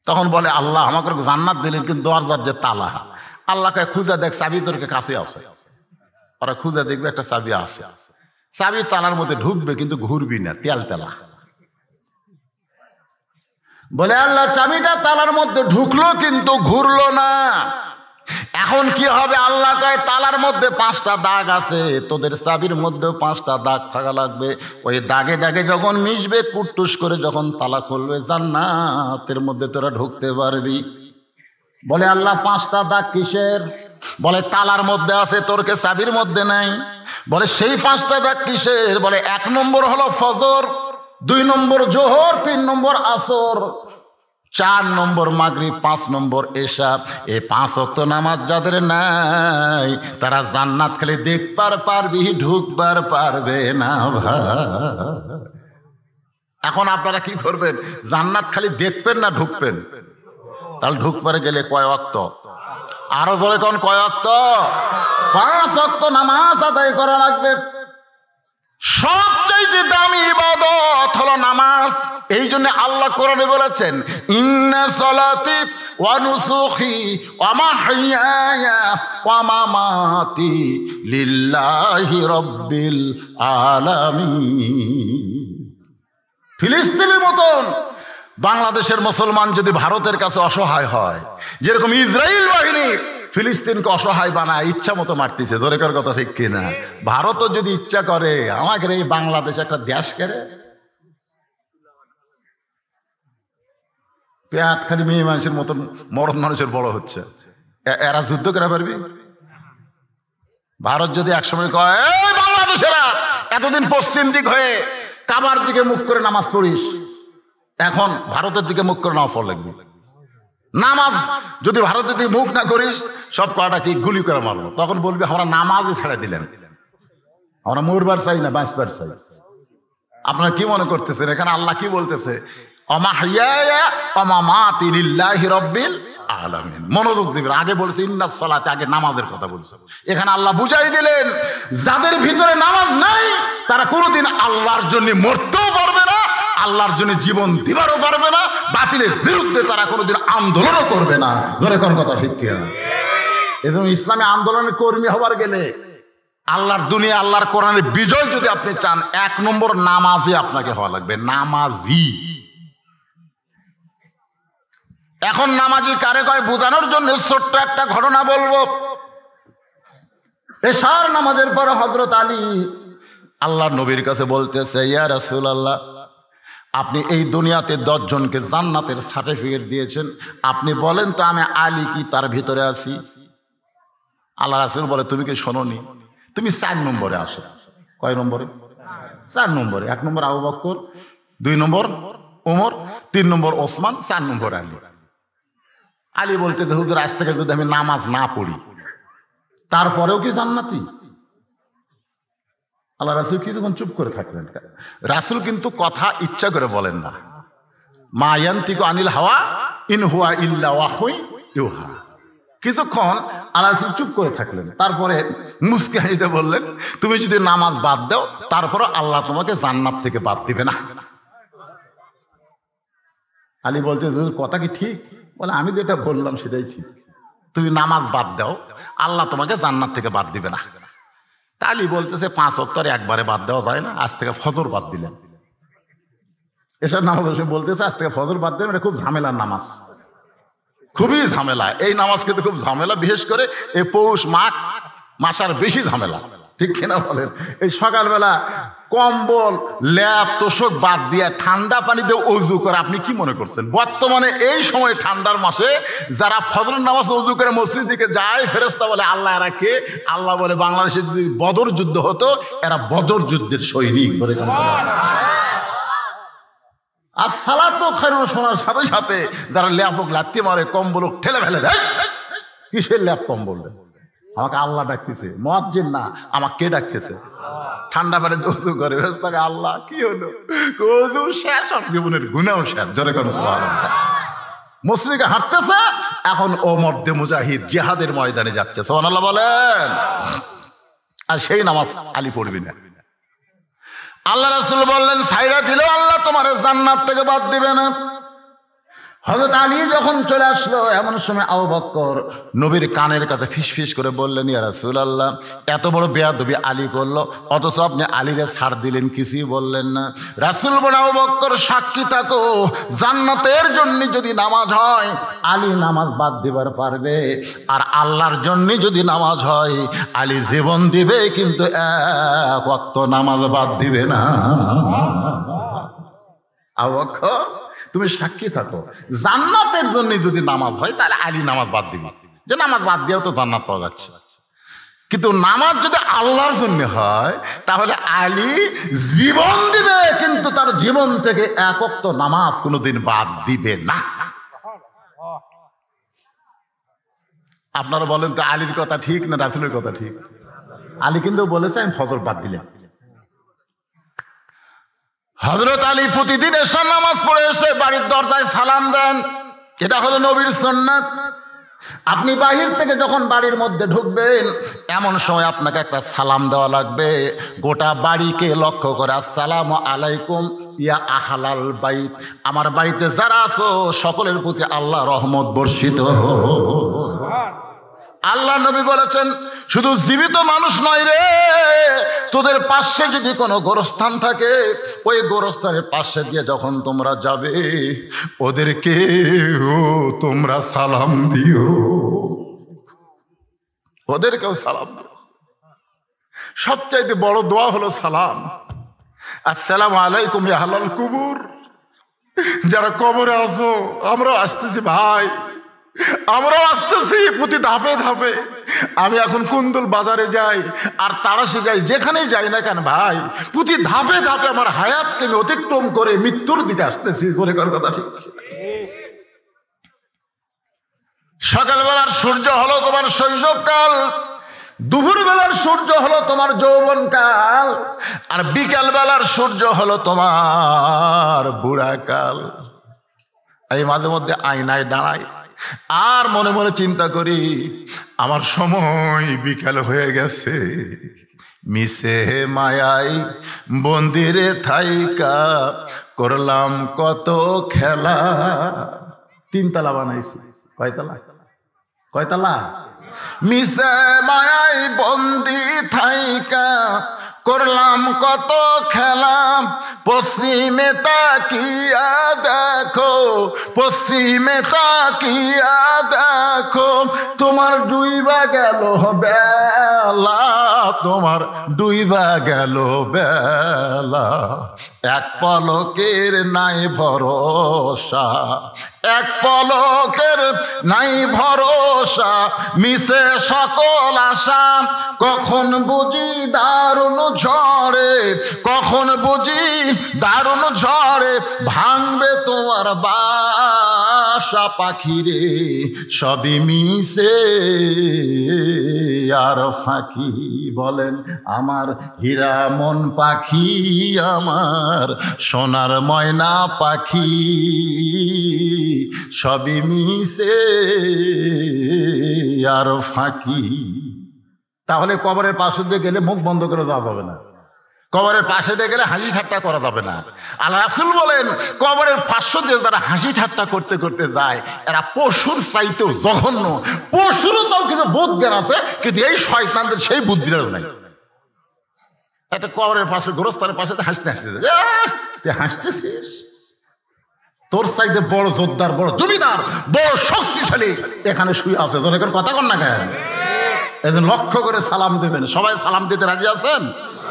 তখন বলে, আল্লাহ আমাকে জান্নাত দিলেন, কিন্তু দরজার যে তালা, আল্লাহকে খুঁজে দেখ চাবি তোরকে কাছে আছে। ওরা খুঁজে দেখবে একটা চাবি আছে, চাবি তালার মধ্যে ঢুকবে কিন্তু ঘুরবি না, তেল তেলা। বলে আল্লাহ চাবিটা তালার মধ্যে ঢুকলো কিন্তু ঘুরলো না। এখন কি হবে? আল্লাহ কয় তালার মধ্যে 5টা দাগ আছে, তোদের চাবির মধ্যেও 5টা দাগ থাকা লাগবে। ওই দাগে দাগে যখন মিশবে, কুটটুস করে যখন তালা খুলবে, জান্নাতের মধ্যে তোরা ঢুকতে পারবি। বলে আল্লাহ 5টা দাগ কিসের? বলে তালার মধ্যে আছে, তোরকে চাবির মধ্যে নাই। বলে সেই 5টা দাগ কিসের? বলে 1 নম্বর হলো ফজর, 2 নম্বর জোহর, 3 নম্বর আসর, 4 নম্বর মাগরিব, 5 নম্বর এশা। এই 5 ওয়াক্ত নামাজ যাদের নাই, তারা জান্নাত খালি দেখবার পারবি, ঢুকবার পারবে না ভাই। এখন আপনারা কি করবেন? জান্নাত খালি দেখবেন না ঢুকবেন? তাহলে ঢুকবারে গেলে কয় ওয়াক্ত? আরো জোরে কোন কয় ওয়াক্ত? 5 ওয়াক্ত নামাজ আদায় করা লাগবে। সবচেয়ে দামি ইবাদত হলো নামাজ। এই জন্য আল্লাহ কোরআনে বলেছেন, ইন্না সালাতি ওয়া নুসুখি ওয়া মাহইয়ায়া ওয়া মামাতি লিল্লাহি রাব্বিল আলামিন। ফিলিস্তিনের মতন বাংলাদেশের মুসলমান যদি ভারতের কাছে অসহায় হয়, যেরকম ইসরায়েল বাহিনী ফিলিস্তিনকে অসহায় বানায়, ইচ্ছা মতো মারতেছে, জোরে কর কথা ঠিক কিনা? ভারতও যদি ইচ্ছা করে আমাকে এই বাংলাদেশ একটা দেশ করে, পেট খালি মেয়ে মানুষের মতন মরদ মানুষের বড় হচ্ছে, এরা যুদ্ধ করে পারবি? ভারত যদি একসময় কয়, এই বাংলাদেশেরা এতদিন পশ্চিম দিক হয়ে কাবার দিকে মুখ করে নামাজ পড়িস, এখন ভারতের দিকে মুখ করে নামাজ পড়া লাগবে। নামাজ যদি ভারতের দিকে মুখ না করিস, সব কটা কি গুলি করে মারবো। তখন বলবি আমরা নামাজই ছেড়ে দিলেন, আমরা মরবার চাই না, বাঁচবার চাই। আপনারা কি মনে করতেছেন এখানে আল্লাহ কি বলতেছে? মনোযোগ দিবেন। আগে বলছে ইন্নাস সালাতে, আগে নামাজের কথা বলছে। এখানে আল্লাহ বুঝাই দিলেন, যাদের ভিতরে নামাজ নাই তারা কোনোদিন আল্লাহর জন্য মরতেও পারবে না, আল্লাহর জন্য জীবন দিবারও পারবে না, বাতিলের বিরুদ্ধে তারা কোনোদিন আন্দোলনও করবে না। ধরে কোন কথা ঠিক কি? এজন্য ইসলামী আন্দোলনের কর্মী হবার গেলে আল্লাহর দুনিয়া আল্লাহর কোরআনের বিজয় যদি আপনি চান, 1 নম্বর নামাজি আপনাকে হওয়া লাগবে। নামাজি। এখন নামাজি কারে কয় বোঝানোর জন্য ছোট্ট একটা ঘটনা বলবো। এশার নামাজের পর হযরত আলী আল্লাহর নবীর কাছে বলতেছে, ইয়া রাসূলুল্লাহ, আপনি এই দুনিয়াতে 10 জনকে জান্নাতের সার্টিফিকেট দিয়েছেন, আপনি বলেন তো আমি আলী কি তার ভিতরে আছি? আল্লাহ রাসূল বলে, তুমি কি শোনোনি? তুমি 4 নম্বরে আসো। কয় নম্বরে? 4 নম্বরে। 1 নম্বর আবু বকর, 2 নম্বর ওমর, 3 নম্বর ওসমান, 4 নম্বর আলী। আলী বলতে, হুজুর আজ থেকে যদি আমি নামাজ না পড়ি তারপরেও কি জান্নাতি? আল্লাহ রাসূল কিছুক্ষণ চুপ করে থাকলেন। রাসূল কিন্তু কথা ইচ্ছা করে বলেন না। মা ইয়ান্তিকু আনিল হাওয়া ইন হুয়া ইল্লা ওয়াহয়ুন ইউহা। কিছুক্ষণ আল্লাহ রাসূল চুপ করে থাকলেন, তারপরে মুস্কি হাসিতে বললেন, তুমি যদি নামাজ বাদ দাও তারপরে আল্লাহ তোমাকে জান্নাত থেকে বাদ দিবে না। আলী বলতে, কথা কি ঠিক? বলে, আমি যেটা বললাম সেটাই ঠিক। তুমি নামাজ বাদ দাও, আল্লাহ তোমাকে জান্নাত থেকে বাদ দিবে না। আলী বলতেছে, 5 ওয়াক্ত একবারে বাদ দেওয়া যায় না, আজ থেকে ফজর বাদ দিলেন। এসব নামাজ বলতেছে, আজ থেকে ফজর বাদ দিলেন। এটা খুব ঝামেলার নামাজ, খুবই ঝামেলা। এই নামাজ কিন্তু খুব ঝামেলা, বিশেষ করে এই পৌষ মাঘ মাসার বেশি ঝামেলা, ঠিক কিনা বলেন? এই সকালবেলা কম্বল ল্যাপ তোষক বাদ দিয়ে ঠান্ডা পানিতে অজু করে, আপনি কি মনে করছেন বর্তমানে এই সময় ঠান্ডার মাসে যারা ফজর নামাজ অজু করে মসজিদ দিকে যায়, ফেরেশতা বলে আল্লাহ এরা কে? আল্লাহ বলে, বাংলাদেশে যদি বদর যুদ্ধ হতো এরা বদর যুদ্ধের সৈনিক। আর সালাতো খায়রুন শোনার সাথে সাথে যারা ল্যাপক লাত্তি মারে, কম্বল ঠেলে ফেলে দেয়, কিসের ল্যাপ কম্বল? আমাকে আল্লাহ ডাকতেছে, মুয়াজ্জিন না, আমাকে কে ডাকতেছে? ঠান্ডা পানি ওযু করে ফেরেশতাকে, আল্লাহ কি হলো? ওযু শেষ, আর জীবনের গুনাহ শেষ। জোরে করুন সুবহানাল্লাহ। মুসলিমকে হাঁটতেছে, এখন ও মর্দে মুজাহিদ জিহাদের ময়দানে যাচ্ছে। সুবহানাল্লাহ বলেন। আর সেই নামাজ আলী পড়বি না। আল্লাহ রাসূল বললেন, ছাইরা দিলেও আল্লাহ তোমার জান্নাত থেকে বাদ দিবে না। হযরত আলী যখন চলে আসলো, এমন সময় আবু বকর নবীর কানের কাছে ফিসফিস করে বললেন, ইয়া রাসূলুল্লাহ, এত বড় বেয়াদবি আলী করলো, অথচ আপনি আলীরে ছাড় দিলেন, কিছুই বললেন না। রাসূল বলেন, আবু বকর সাক্ষী থাকো, জান্নাতের জন্য যদি নামাজ হয় আলী নামাজ বাদ দিবার পারবে, আর আল্লাহর জন্য যদি নামাজ হয় আলী জীবন দিবে, কিন্তু 1 ওয়াক্ত নামাজ বাদ দিবে না। আবু বকর তুমি সাক্ষী থাকো, জান্নাতের জন্য যদি নামাজ হয় তাহলে আলী নামাজ বাদ দিবে, যে নামাজ বাদ দিয়েও তো জান্নাত পাওয়া যাচ্ছে। কিন্তু নামাজ যদি আল্লাহর জন্য হয় তাহলে আলী জীবন দিবে, কিন্তু তার জীবন থেকে 1 ওয়াক্ত নামাজ কোনোদিন বাদ দিবে না। আপনারা বলেন তো, আলীর কথা ঠিক না রাসূলের কথা ঠিক? আলী কিন্তু বলেছে, আমি ফজর বাদ দিলাম। হযরত আলী প্রতিদিন এশার নামাজ পড়ে এসে বাড়ির দরজায় সালাম দেন, এটা হলো নবীর সুন্নাত। আপনি বাহির থেকে যখন বাড়ির মধ্যে ঢুকবেন, এমন সময় আপনাকে একটা সালাম দেওয়া লাগবে, গোটা বাড়িকে লক্ষ্য করে, আসসালামু আলাইকুম ইয়া আহলাল বাইত, আমার বাড়িতে যারা আছো সকলের প্রতি আল্লাহ রহমত বর্ষিত। আল্লাহ নবী বলেছেন, শুধু জীবিত মানুষ নয় রে, তোদের পাশে যদি কোনো গোরস্থান থাকে, ওই গোরস্থানের পাশে দিয়ে যখন তোমরা যাবে ওদেরকে তোমরা সালাম দিও, ওদেরকেও সালাম দিও। সবচাইতে বড় দোয়া হলো সালাম। আসসালামু আলাইকুম ইয়া আহলাল কুবুর, যারা কবরে আছো, আমরাও আসতেছি ভাই, আমরাও আসতেছি প্রতি ধাপে ধাপে। আমি এখন কুন্দুল বাজারে যাই আর তারাশি যাই, যেখানেই যাই না কেন ভাই, প্রতি ধাপে ধাপে আমার হায়াতকে আমি অতিক্রম করে মৃত্যুর দিকে আসতেছি। করে কথা ঠিক। সকালবেলার সূর্য হলো তোমার শৈশবকাল, দুপুর বেলার সূর্য হলো তোমার যৌবনকাল, আর বিকাল বেলার সূর্য হলো তোমার বুড়াকাল। এই মাঝে মধ্যে আয়নায় দাঁড়াই আর মনে মনে চিন্তা করি, আমার সময় বিকাল হয়ে গেছে, মিশে মায়াই বন্দিরে থাইকা করলাম কত খেলা। 3 তলা বানাইছি, কয়তলা? কয়তলা? মিশে মায়াই বন্দি থাইকা করলাম কত খেলা। পশ্চিমে তাকিয়া দেখো, পশ্চিমে তাকিয়া দেখো, তোমার ডুইবা গেল বেলা, তোমার ডুইবা গেল বেলা। এক পলকের নাই ভরসা, এক পলকের নাই ভরসা, মিশে সকল আশা। কখন বুঝি দারুণ ঝড়ে, কখন বুঝি দারুণ ঝড়ে ভাঙবে তোমার বাসা। পাখিরে সবই মিশে আর ফাঁকি। বলেন আমার হীরা মন পাখি, আমার সোনার ময়না পাখি, সবই মিশে আর ফাঁকি। তাহলে কবরের পাশে দিয়ে গেলে মুখ বন্ধ করে যাওয়া যাবে না, কবরের পাশে দিয়ে গেলে হাসি ঠাট্টা করা যাবে না। আল্লাহ রাসূল বলেন কবরের পাশে দিয়ে যারা হাসি ঠাট্টা করতে করতে যায় এরা পশুর চাইতেও জঘন্য। পশুরও তাও কিছু বোধ জ্ঞান আছে, কিন্তু এই শয়তানদের সেই বুদ্ধিটাও নাই। একটা কবরের পাশে গোরস্থানের পাশে হাসতে হাসতে তুই হাসতেছিস, তোর চাইতে বড় যোদ্ধার, বড় জমিদার, বড় শক্তিশালী এখানে শুয়ে আছে। তোর এখন কথা কন না কেন? এজন লক্ষ্য করে সালাম দেবেন। সবাই সালাম দিতে রাজি আছেন?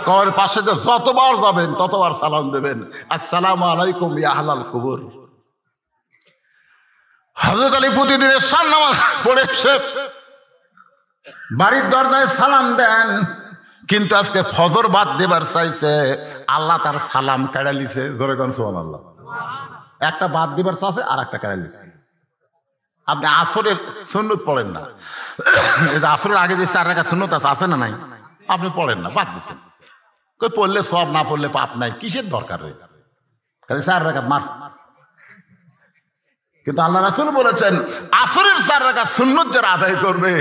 কবরের পাশে যে যতবার যাবেন ততবার সালাম দেবেন, আসসালামু আলাইকুম ইয়া আহলাল কুবুর। হযরত আলী প্রতিদিনের শান নামাজ পড়ে বাড়ির দরজায় সালাম দেন, কিন্তু আজকে ফজর বাদ দেবার চাইছে, আল্লাহ তার সালাম কেড়ে লিছে। জোরে কোন সুবহানাল্লাহ। একটা বাদ দিবার চাইছে আর একটা কেড়ে লিছে। আপনি আসরের সুন্নত পড়েন না, আসরের আগে যে 4 রাকাত সুন্নত আছে না নাই, আপনি পড়েন না, বাদ দিচ্ছেন। কই পড়লে সব, না পড়লে পাপ নাই, কিসের দরকার রে? খালি 4 রাকাত মার। কিন্তু আল্লাহ রাসূল বলেছেন আসরের 4 রাকাত সুন্নত যারা আদায় করবে,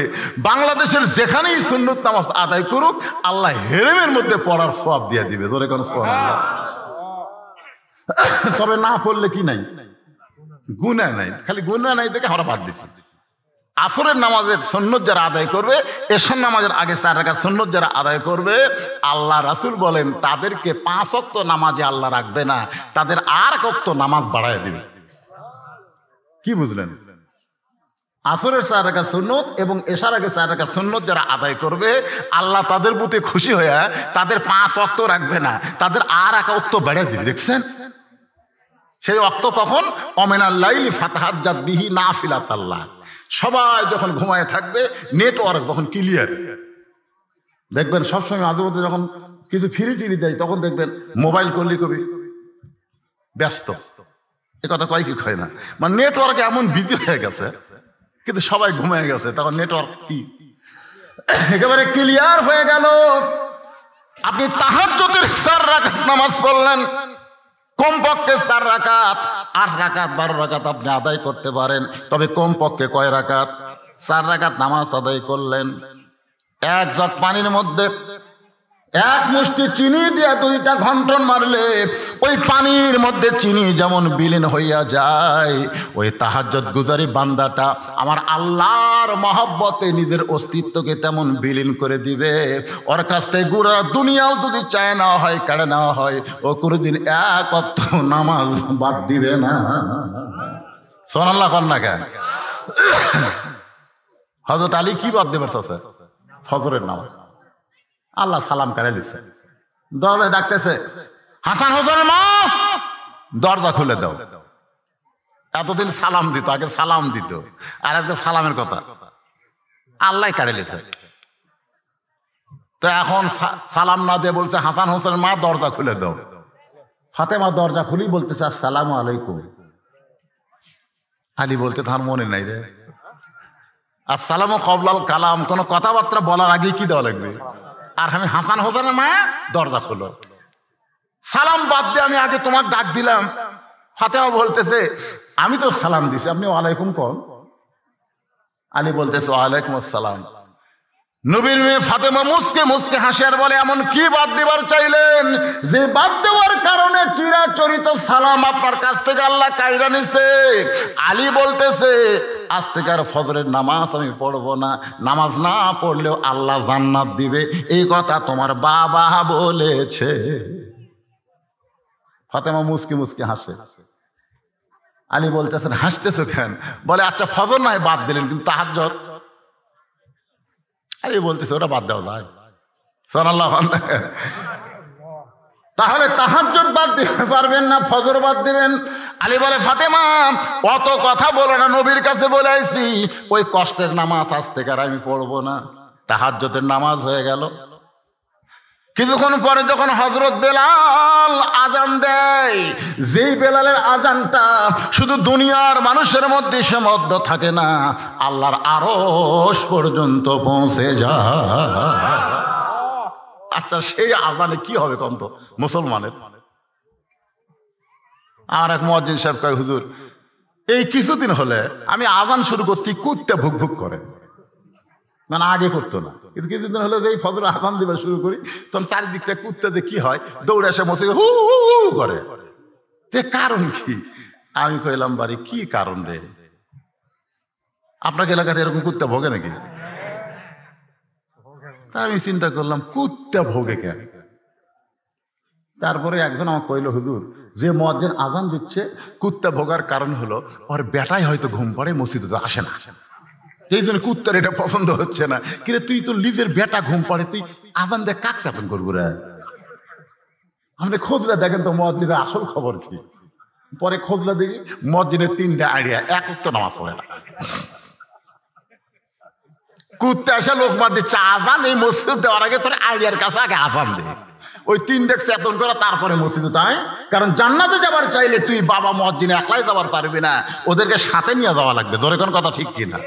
বাংলাদেশের যেখানেই সুন্নত নামাজ আদায় করুক, আল্লাহ হেরেমের মধ্যে পড়ার সওয়াব দিয়ে দিবে। ধরে কোন সুবহানাল্লাহ। তবে না পড়লে কি নাই? গুনাহ নাই। খালি গুনাহ নাই দেখে আমরা বাদ দিচ্ছি। আসরের নামাজের সুন্নত যারা আদায় করবে, এশার নামাজের আগে 4 রাকাত সুন্নত যারা আদায় করবে, আল্লাহ রাসূল বলেন তাদেরকে 5 ওয়াক্ত নামাজে আল্লাহ রাখবে না, তাদের আর এক ওয়াক্ত নামাজ বাড়ায় দিবে। কি বুঝলেন? আসরের 4 রাকাত সুন্নত এবং এশার আগে 4 রাকাত সুন্নত যারা আদায় করবে, আল্লাহ তাদের প্রতি খুশি হয়ে তাদের 5 ওয়াক্ত রাখবে না, তাদের আর এক ওয়াক্ত বাড়ায় দিবে। দেখছেন? সেই ওয়াক্ত কখন? অমিনাল লাইলি ফাতাহাজ্জাত বিহি নাফিলাতাল্লাহ। সবাই যখন ঘুমায় থাকবে, নেটওয়ার্ক যখন ক্লিয়ার, দেখবেন সবসময় মাঝে মধ্যে যখন কিছু ফ্রি টিরি দেয় তখন দেখবেন মোবাইল করলে কবি ব্যস্ত। এ কথা কয় কি কয় না, মানে নেটওয়ার্ক এমন বিজি হয়ে গেছে, কিন্তু সবাই ঘুমায় গেছে, তখন নেটওয়ার্ক কি একেবারে ক্লিয়ার হয়ে গেল। আপনি তাহাজ্জুদের 4 রাকাত নামাজ পড়লেন, কমপক্ষে 4 রাকাত, 8 রাকাত 12 রাকাত আপনি আদায় করতে পারেন, তবে কমপক্ষে কয় রাকাত? 4 রাকাত নামাজ আদায় করলেন। 1 জগ পানির মধ্যে 1 মুষ্টি চিনি দিয়ে 2টা ঘন্টন মারলে ওই পানির মধ্যে চিনি যেমন বিলীন হইয়া যায়, ওই তাহাজ্জুদ গুজারি বান্দাটা আমার আল্লাহর মহব্বতে নিজের অস্তিত্বকে তেমন বিলীন করে দিবে। ওর কাছ থেকে গোটা দুনিয়াও যদি চায় নেওয়া হয়, কেড়ে নেওয়া হয়, ও কোনোদিন 1 ওয়াক্ত নামাজ বাদ দিবে না। সুবহানাল্লাহ কর না কেন? হযরত আলী কি বাদ দেবার চাচ্ছে? ফজরের নামাজ। আল্লাহ সালাম কেড়ে দিচ্ছে, দরজায় ডাকতেছে, হাসান হোসেনের মা দরজা খুলে দাও। এতদিন সালাম দিত, আগে সালাম দিত, আর আজকে সালামের কথা আল্লাহ কেড়ে দিচ্ছে। তো এখন সালাম না দিয়ে বলছে হাসান হোসেনের মা দরজা খুলে দাও। ফাতেমা দরজা খুলি বলতেছে আসসালামু আলাইকুম। আলী বলতে তার মনে নাই রে, আসসালামু কবলাল কালাম, কোনো কথাবার্তা বলার আগে কি দেওয়া লাগবে? আর আমি হাসান হোসেনের মা দরজা খোলো, সালাম বাদ দিয়ে আমি আগে তোমার ডাক দিলাম। ফাতেমা বলতেছে আমি তো সালাম দিছি, আপনি ওয়ালাইকুম কন। আলী বলতেছে ওয়ালাইকুম আসসালাম। নবীর মেয়ে ফাতেমা মুসকে মুসকে হাসে আর বলে, এমন কি বাদ দেবার চাইলেন যে বাদ দেওয়ার কারণে চিরাচরিত সালাম আপনার কাছ থেকে আল্লাহ কায়রা নিছে? আলী বলতেছে, আজ থেকে আর ফজরের নামাজ আমি পড়বো না, নামাজ না পড়লেও আল্লাহ জান্নাত দিবে, এই কথা তোমার বাবা বলেছে। ফাতেমা মুসকি মুসকি হাসে। আলী বলতেছেন, হাসতেছো কেন? বলে, আচ্ছা ফজর নয় বাদ দিলেন, কিন্তু তাহাজ্জুদ? আলী বলতেছে, ওটা বাদ দেওয়া যায়। সুবহানাল্লাহ। তাহলে তাহাজ্জুদ বাদ দিতে পারবেন না, ফজর বাদ দিবেন? আলী বলে, ফাতেমা অত কথা বলো না, নবীর কাছে বলে আইছি ওই কষ্টের নামাজ আজ থেকে আর আমি পড়বো না। তাহাজ্জুদের নামাজ হয়ে গেল। কিছুক্ষণ পরে যখন হযরত বেলাল আজান দেয়, যেই বেলালের আজানটা শুধু দুনিয়ার মানুষের মধ্যে সীমাবদ্ধ থাকে না, আল্লাহর আরশ পর্যন্ত পৌঁছে যায়। আচ্ছা, সেই আজানে কি হবে কন্ত মুসলমানের? আমার এক মুয়াজ্জিন সাহেব কয়, হুজুর এই কিছুদিন হলে আমি আজান শুরু করতে কুত্তে ভুক ভুক করে, মানে আগে করতো না, কিন্তু কিছুদিন হলে যে ফজর আজান দিবা শুরু করি, তখন চারিদিক থেকে কুত্তাতে কি হয়, দৌড়ে এসে মসে হু হু করে। কারণ কি? আমি কইলাম, বাড়ি কি কারণ রে? আপনাকে এলাকাতে এরকম কুত্তা ভোগে নাকি? তা আমি চিন্তা করলাম, কুত্তা ভোগে কেন? তারপরে একজন আমাকে কইল, হুজুর যে মুয়াজ্জিন আজান দিচ্ছে কুত্তা ভোগার কারণ হলো ওর বেটাই হয়তো ঘুম পাড়ে, মসজিদে আসে না, এই জন্য কুত্তার এটা পছন্দ হচ্ছে না। কিরে তুই তো নিজের বেটা ঘুম পাড়ে, তুই আজান দিয়ে কাক চাপন করবো রে? আপনি খোঁজলা দেখেন তো মুয়াজ্জিনের আসল খবর কি। পরে খোঁজলা দেখি মুয়াজ্জিনের 3টা আইডিয়া, এক উক্ত নামাজ পড়ে না। কুত্তা এসে লোক মার দিচ্ছে, আজান এই মসজিদ দেওয়ার আগে তোর আইডিয়ার কাছে আগে আজান দে, ওই 3 চেতন করা, তারপরে মসজিদে তাই। কারণ জান্নাতে যাবার চাইলে তুই বাবা মুয়াজ্জিনে একলাই যাবার পারবি না, ওদেরকে সাথে নিয়ে যাওয়া লাগবে। জোরে কোন কথা ঠিক কিনা?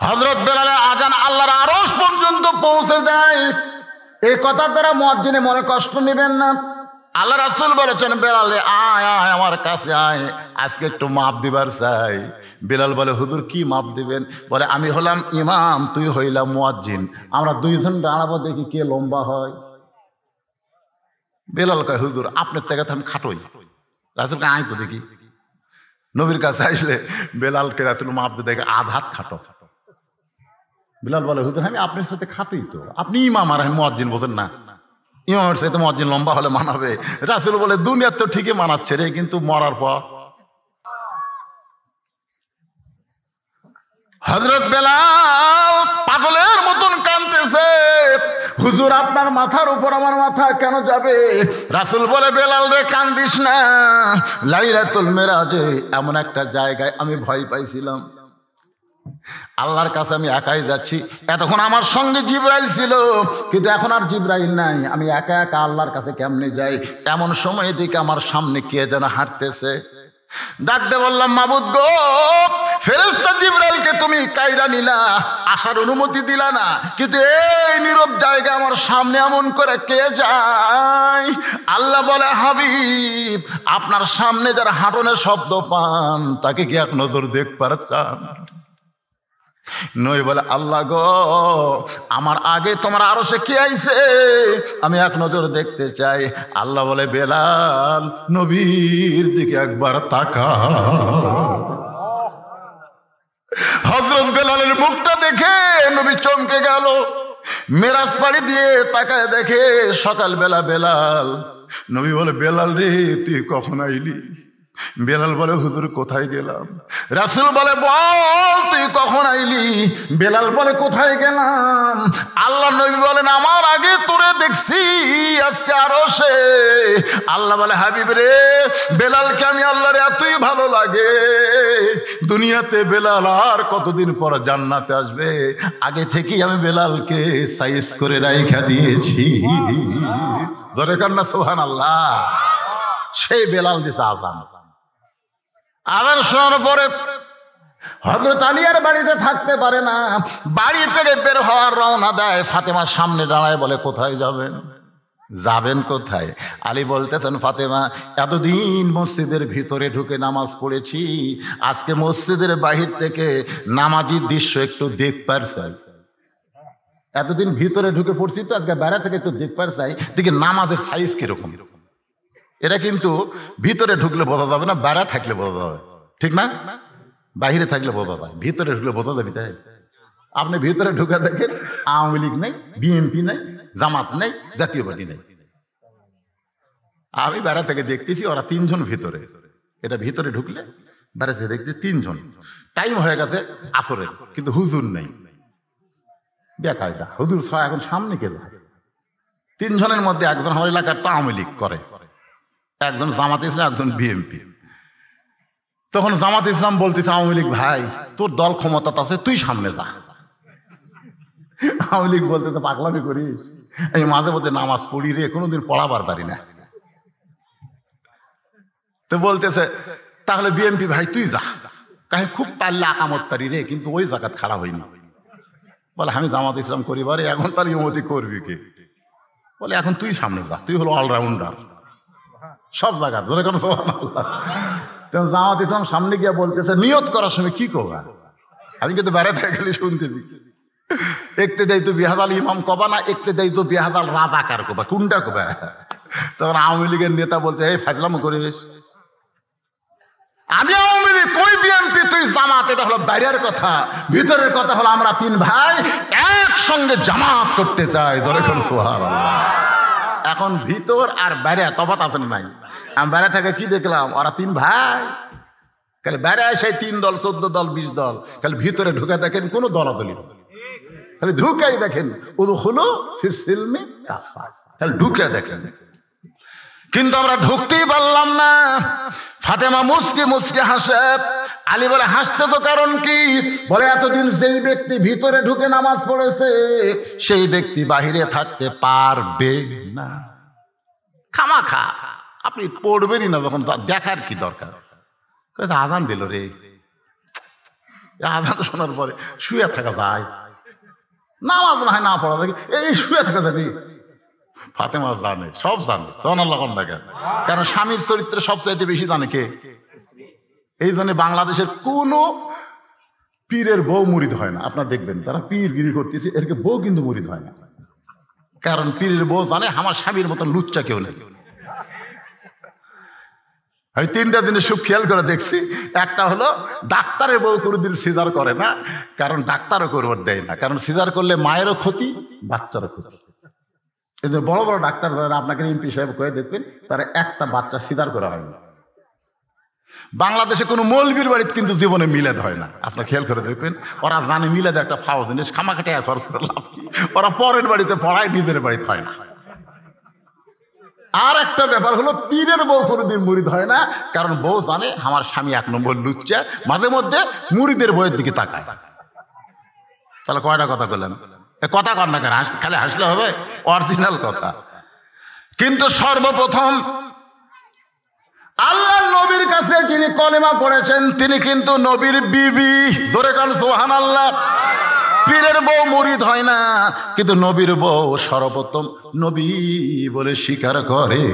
হযরত বেলালের আজান আল্লাহর আরশ পর্যন্ত পৌঁছে যায়। এই কথার দ্বারা মুয়াজ্জিনে মনে কষ্ট নেবেন না। আল্লাহ রাসূল বলেছেন, বেলালে আয় আয় আমার কাছে আয়, আজকে একটু মাপ দিবার চাই। বেলাল বলে, হুজুর কি মাপ দিবেন? বলে, আমি হলাম ইমাম, তুই হইলাম মুয়াজ্জিন, আমরা দুইজন দাঁড়াবো, দেখি কে লম্বা হয়। বেলাল কয়, হুজুর আপনার থেকে তো আমি খাটোই। রাসূলকে আয় তো দেখি। নবীর কাছে আসলে বেলালকে রাসূল মাপ দিয়ে দেখে আধাত খাটো। বিলাল বলে, হুজুর আমি আপনার সাথে খাটোই তো, আপনি ইমাম আর আমি মুয়াজ্জিন, বোঝেন না? ইমামের সাথে মুয়াজ্জিন লম্বা হলে মানাবে? রাসূল বলে, দুনিয়ার তো ঠিকই মানাচ্ছে রে, কিন্তু মরার পর। হযরত বেলাল পাগলের মতন কাঁদতেছে, হুজুর আপনার মাথার উপর আমার মাথা কেন যাবে? রাসূল বলে, বেলাল রে কান্দিস না, লাইলাতুল মিরাজে এমন একটা জায়গায় আমি ভয় পাইছিলাম, আল্লাহর কাছে আমি একাই যাচ্ছি। এতক্ষণ আমার সঙ্গে জিবরাইল ছিল, কিন্তু এখন আর জিবরাইল নাই, আমি একা একা আল্লাহর কাছে কেমনে যাই? এমন সময় দিকে আমার সামনে কে যেন হাঁটতেছে। ডাকতে বললাম, মাবুদ গো, ফেরেশতা জিবরাইলকে তুমি কায়রা নিলা, আসার অনুমতি দিলা না, কিন্তু এই নীরব জায়গা আমার সামনে এমন করে কে যায়? আল্লাহ বলে, হাবিব আপনার সামনে যারা হাঁটনের শব্দ পান তাকে কি এক নজর দেখবার চান? নই বলে, আল্লাহ গো, আমার আগে তোমার আরশে কে আইছে, আমি এক নজর দেখতে চাই। আল্লাহ বলে, বেলাল নবীর দিকে একবার তাকা। হযরত বেলালের মুখটা দেখে নবী চমকে গেল। মেরাজ পাড়ি দিয়ে তাকায় দেখে সকালবেলা বেলাল। নবী বলে, বেলাল রে তুই কখন আইলি? বেলাল বলে, হুজুর কোথায় গেলাম? রাসূল বলে, বল তুই কখন আইলি? বেলাল বলে, কোথায় গেলাম? আল্লাহ নবী বলেন, আমার আগে তোরে দেখছি আজকে আরশে। আল্লাহ বলে, হাবিব রে, বেলালকে আমি আল্লাহর এতই ভালো লাগে, দুনিয়াতে বেলাল আর কতদিন পর জান্নাতে আসবে, আগে থেকেই আমি বেলালকে সাইজ করে রাইখা দিয়েছি। ধরে কান্না সুবহানাল্লাহ। সেই বেলাল দিছে আযান। আজান শোনার পরে হযরত আলী আর বাড়িতে থাকতে পারে না, বাড়ি থেকে বের হওয়ার রওনা দেয়। ফাতেমার সামনে দাঁড়ায় বলে, কোথায় যাবেন? যাবেন কোথায়? আলী বলতেছেন, ফাতেমা এতদিন মসজিদের ভিতরে ঢুকে নামাজ পড়েছি, আজকে মসজিদের বাহির থেকে নামাজির দৃশ্য একটু দেখবার চাই। এতদিন ভিতরে ঢুকে পড়ছি তো, আজকে বাইরে থেকে একটু দেখবার চাই, দেখি নামাজের সাইজ কিরকম। এটা কিন্তু ভিতরে ঢুকলে বোঝা যাবে না, বাইরে থাকলে বোঝা যাবে, ঠিক না? বাহিরে থাকলে বোঝা যায়, ভিতরে ঢুকলে বোঝা যাবে। তাই আপনি ভিতরে ঢুকে দেখেন আওয়ামী লীগ নেই, বিএনপি নেই, জামাত নেই, জাতীয় পার্টি নেই। আমি বাইরে থেকে দেখতেছি ওরা 3 জন ভিতরে, এটা ভিতরে ঢুকলে বাইরে থেকে দেখছি 3 জন। টাইম হয়ে গেছে আসরের, কিন্তু হুজুর নেই। বেকায়দা, হুজুর ছাড়া এখন সামনে কে যায়? 3 জনের মধ্যে একজন আমার এলাকার তো আওয়ামী লীগ করে, একজন জামাত ইসলাম, একজন বিএনপি। তখন জামাত ইসলাম বলতেছে আওয়ামী লীগ, ভাই তোর দল ক্ষমতা আছে, তুই সামনে যা। আওয়ামী লীগ বলতে তো পাগলামি করিস, এই মাঝে মধ্যে নামাজ পড়ি রে, কোনোদিন পড়াবার পারি না। তো বলতেছে তাহলে বিএনপি ভাই তুই যা, কাহে খুব পারলে আকামত পারি রে, কিন্তু ওই জায়গাত খাড়া হইনি। বলে আমি জামাত ইসলাম করি বারে, এখন তার ইমতি করবি কে? বলে এখন তুই সামনে যা, তুই হলো অলরাউন্ডার সব জায়গা, ধরে কোনো সুবহানাল্লাহ। জামাত ইসলাম সামনে গিয়ে বলতেছে নিয়ত করার সময় কি করবা? আমি কিন্তু বেড়ে থেকে গেলে শুনতেছি, একতে দেয় তো বিহাজাল ইমাম কবা না, একতে দেয় তো বিহাজাল রাজাকার কবা, কোনটা কবা? তখন আওয়ামী লীগের নেতা বলতে এই ফাজলাম করিস, আমি আওয়ামী লীগ, তুই বিএনপি, তুই জামাত, এটা হলো বাইরের কথা, ভিতরের কথা হলো আমরা 3 ভাই একসঙ্গে জামাত করতে চাই। ধরে কোন সুবহানাল্লাহ। এখন ভিতর আর বাইরে তফাৎ আছে না নাই? আমি বাইরে থেকে কি দেখলাম, ওরা 3 ভাই, খালি বাইরে সেই 3 দল, 14 দল, 20 দল, খালি ভিতরে ঢুকে দেখেন কোনো দলাদলি, খালি ঢুকাই দেখেন উদখুলু ফিস সিলমি কাফা, খালি ঢুকে দেখেন। কিন্তু আমরা ঢুকতেই পারলাম না। ফাতেমা মুসকে মুসকে হাসে। আলী বলে হাসতে তো কারণ কি? বলে এতদিন যেই ব্যক্তি ভিতরে ঢুকে নামাজ পড়েছে সেই ব্যক্তি বাহিরে থাকতে পারবে না। খামাখা আপনি পড়বেনই না, যখন দেখার কি দরকার? আজান দিল রে, আজান শোনার পরে শুয়ে থাকা যায়, নামাজ না হয় না পড়া যায়, এই শুয়ে থাকা যাবে। ফাতেমা জানে, সব জানে, সুবহানাল্লাহ দেখেন। কারণ স্বামীর চরিত্র সবচাইতে বেশি জানে কে? এই জন্য বাংলাদেশের কোন পীরের বউ মুরিদ হয় না। আপনারা দেখবেন যারা পীরগিরি করতেছে এরকে বউ কিন্তু মুরিদ হয় না, কারণ পীরের বউ জানে আমার স্বামীর মতন লুচ্চা কেউ নেই। আমি 3টা জিনিস খুব খেয়াল করে দেখছি। একটা হলো ডাক্তারের বউ কোনোদিন সিজার করে না, কারণ ডাক্তারও করবার দেয় না, কারণ সিজার করলে মায়েরও ক্ষতি, বাচ্চারও ক্ষতি। এই যে বড় বড় ডাক্তার যারা আপনাকে এমপি সাহেব করে দেখবেন, তারা একটা বাচ্চা সিজার করা হয় না। বাংলাদেশে কোনো মৌলবীর বাড়িতে কিন্তু জীবনে মিলাদ হয় না, আপনার খেয়াল করে দেখবেন। ওরা জানে মিলাদ একটা ফাও জিনিস, খামাখাটে খরচ করে লাভ কি, ওরা পরের বাড়িতে পড়ায়, নিজের বাড়িতে হয় না। আর একটা ব্যাপার হলো পীরের বউ কোনোদিন মুরিদ হয় না, কারণ বউ জানে আমার স্বামী 1 নম্বর লুচ্চা, মাঝে মধ্যে মুরিদের বউয়ের দিকে তাকায়। তাহলে কয়টা কথা বললেন? কথা কর না কেন, খালি হাসলে হবে? অরিজিনাল কথা। কিন্তু সর্বপ্রথম আল্লাহর নবীর কাছে যিনি কলেমা পড়েছেন তিনি কিন্তু নবীর বিবি। ধরে কান সুবহানাল্লাহ। পীরের বউ মুরিদ হয় না, কিন্তু নবীর বউ সর্বপ্রথম নবী বলে স্বীকার করে।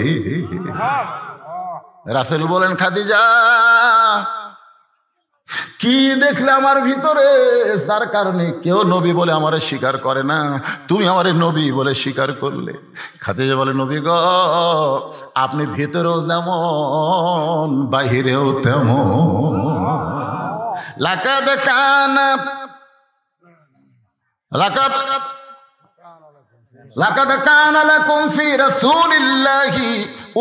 রাসূল বলেন, খাদিজা কি দেখলে আমার ভিতরে, যার কারণে কেউ নবী বলে আমারে স্বীকার করে না, তুমি আমারে নবী বলে স্বীকার করলে? খাদিজা বলে, নবী গো আপনি ভিতরেও যেমন বাহিরেও তেমন। লাকাদ কানা লাকুম ফি রাসূলিল্লাহি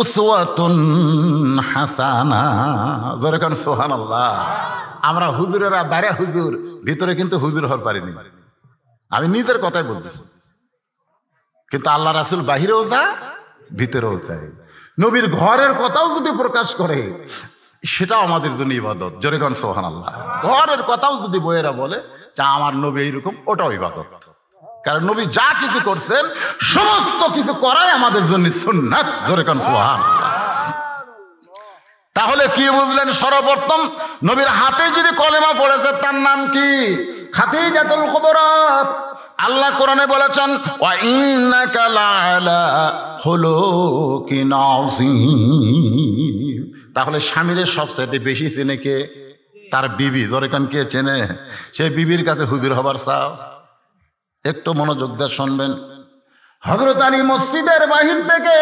উসওয়াতুন হাসানা। জোরে কান সুবহানাল্লাহ। আমরা হুজুরেরা বাইরে হুজুর, ভিতরে কিন্তু হুজুর হতে পারিনি। আমি নিজের কথাই বলতেছি, কিন্তু আল্লাহ রাসূল বাহিরেও যা ভিতরেও যায়। নবীর ঘরের কথাও যদি প্রকাশ করে সেটাও আমাদের জন্য ইবাদত। জোরে কান সুবহানাল্লাহ। ঘরের কথাও যদি বইয়েরা বলে যা আমার নবী এইরকম, ওটাও ইবাদত। কারণ নবী যা কিছু করছেন সমস্ত কিছু করাই আমাদের জন্য সুন্নাত। জোরে কান সুবহানাল্লাহ। তাহলে কি বুঝলেন? সর্বপ্রথম নবীর হাতে যদি কলেমা পড়েছে তার নাম কি? খাদিজাতুল কুবরা। আল্লাহ কোরআনে বলেছেন, ওয়া ইন্নাকা লাআলা খুলুকিন আযীম। তাহলে স্বামীর সবচেয়ে বেশি চেনে কে? তার বিবি। জোরে কান কে চেনে? সেই বিবির কাছে হুজুর হবার চাও? একটু মনোযোগ দিয়ে শুনবেন। হযরত আলী মসজিদের বাহির থেকে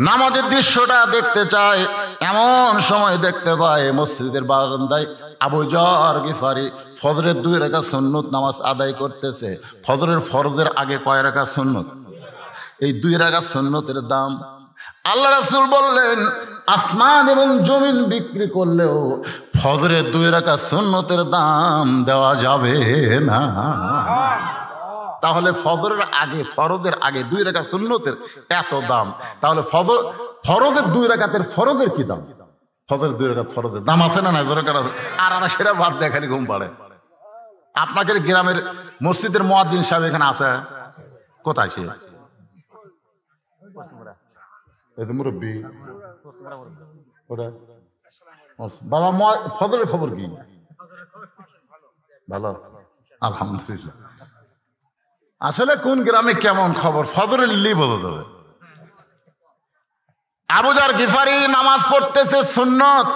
নামাজের দৃশ্যটা দেখতে চায়, এমন সময় দেখতে পায় মসজিদের বারান্দায় আবু যর গিফারি ফজরের 2 রাকাত সুন্নত নামাজ আদায় করতেছে। ফজরের আগে কয় রাকাত সুন্নত? এই 2 রাকাত সুন্নতের দাম আল্লাহ রাসূল বললেন আসমান এবং জমিন বিক্রি করলেও ফজরের 2 রাকাত সুন্নতের দাম দেওয়া যাবে না। তাহলে ফজরের আগে 2 রাকাত সুন্নতের এত দাম, তাহলে ফরজের 2 রাকাতের ফরজের কি দাম? ফজরের 2 রাকাত ফরজের দাম আছে না না? জোরে করা আর সেটা বাদ দিয়ে খালি ঘুম পাড়ে। আপনাদের গ্রামের মসজিদের মুয়াজ্জিন সাহেব এখানে আছে? কোথায় সে? মুরব্বী বাবা, ফজরের খবর কি? ভালো, আলহামদুলিল্লাহ। আসলে কোন গ্রামে কেমন খবর ফজরের লিলি বোঝা যাবে। আবু যর গিফারি নামাজ পড়তেছে সুন্নত।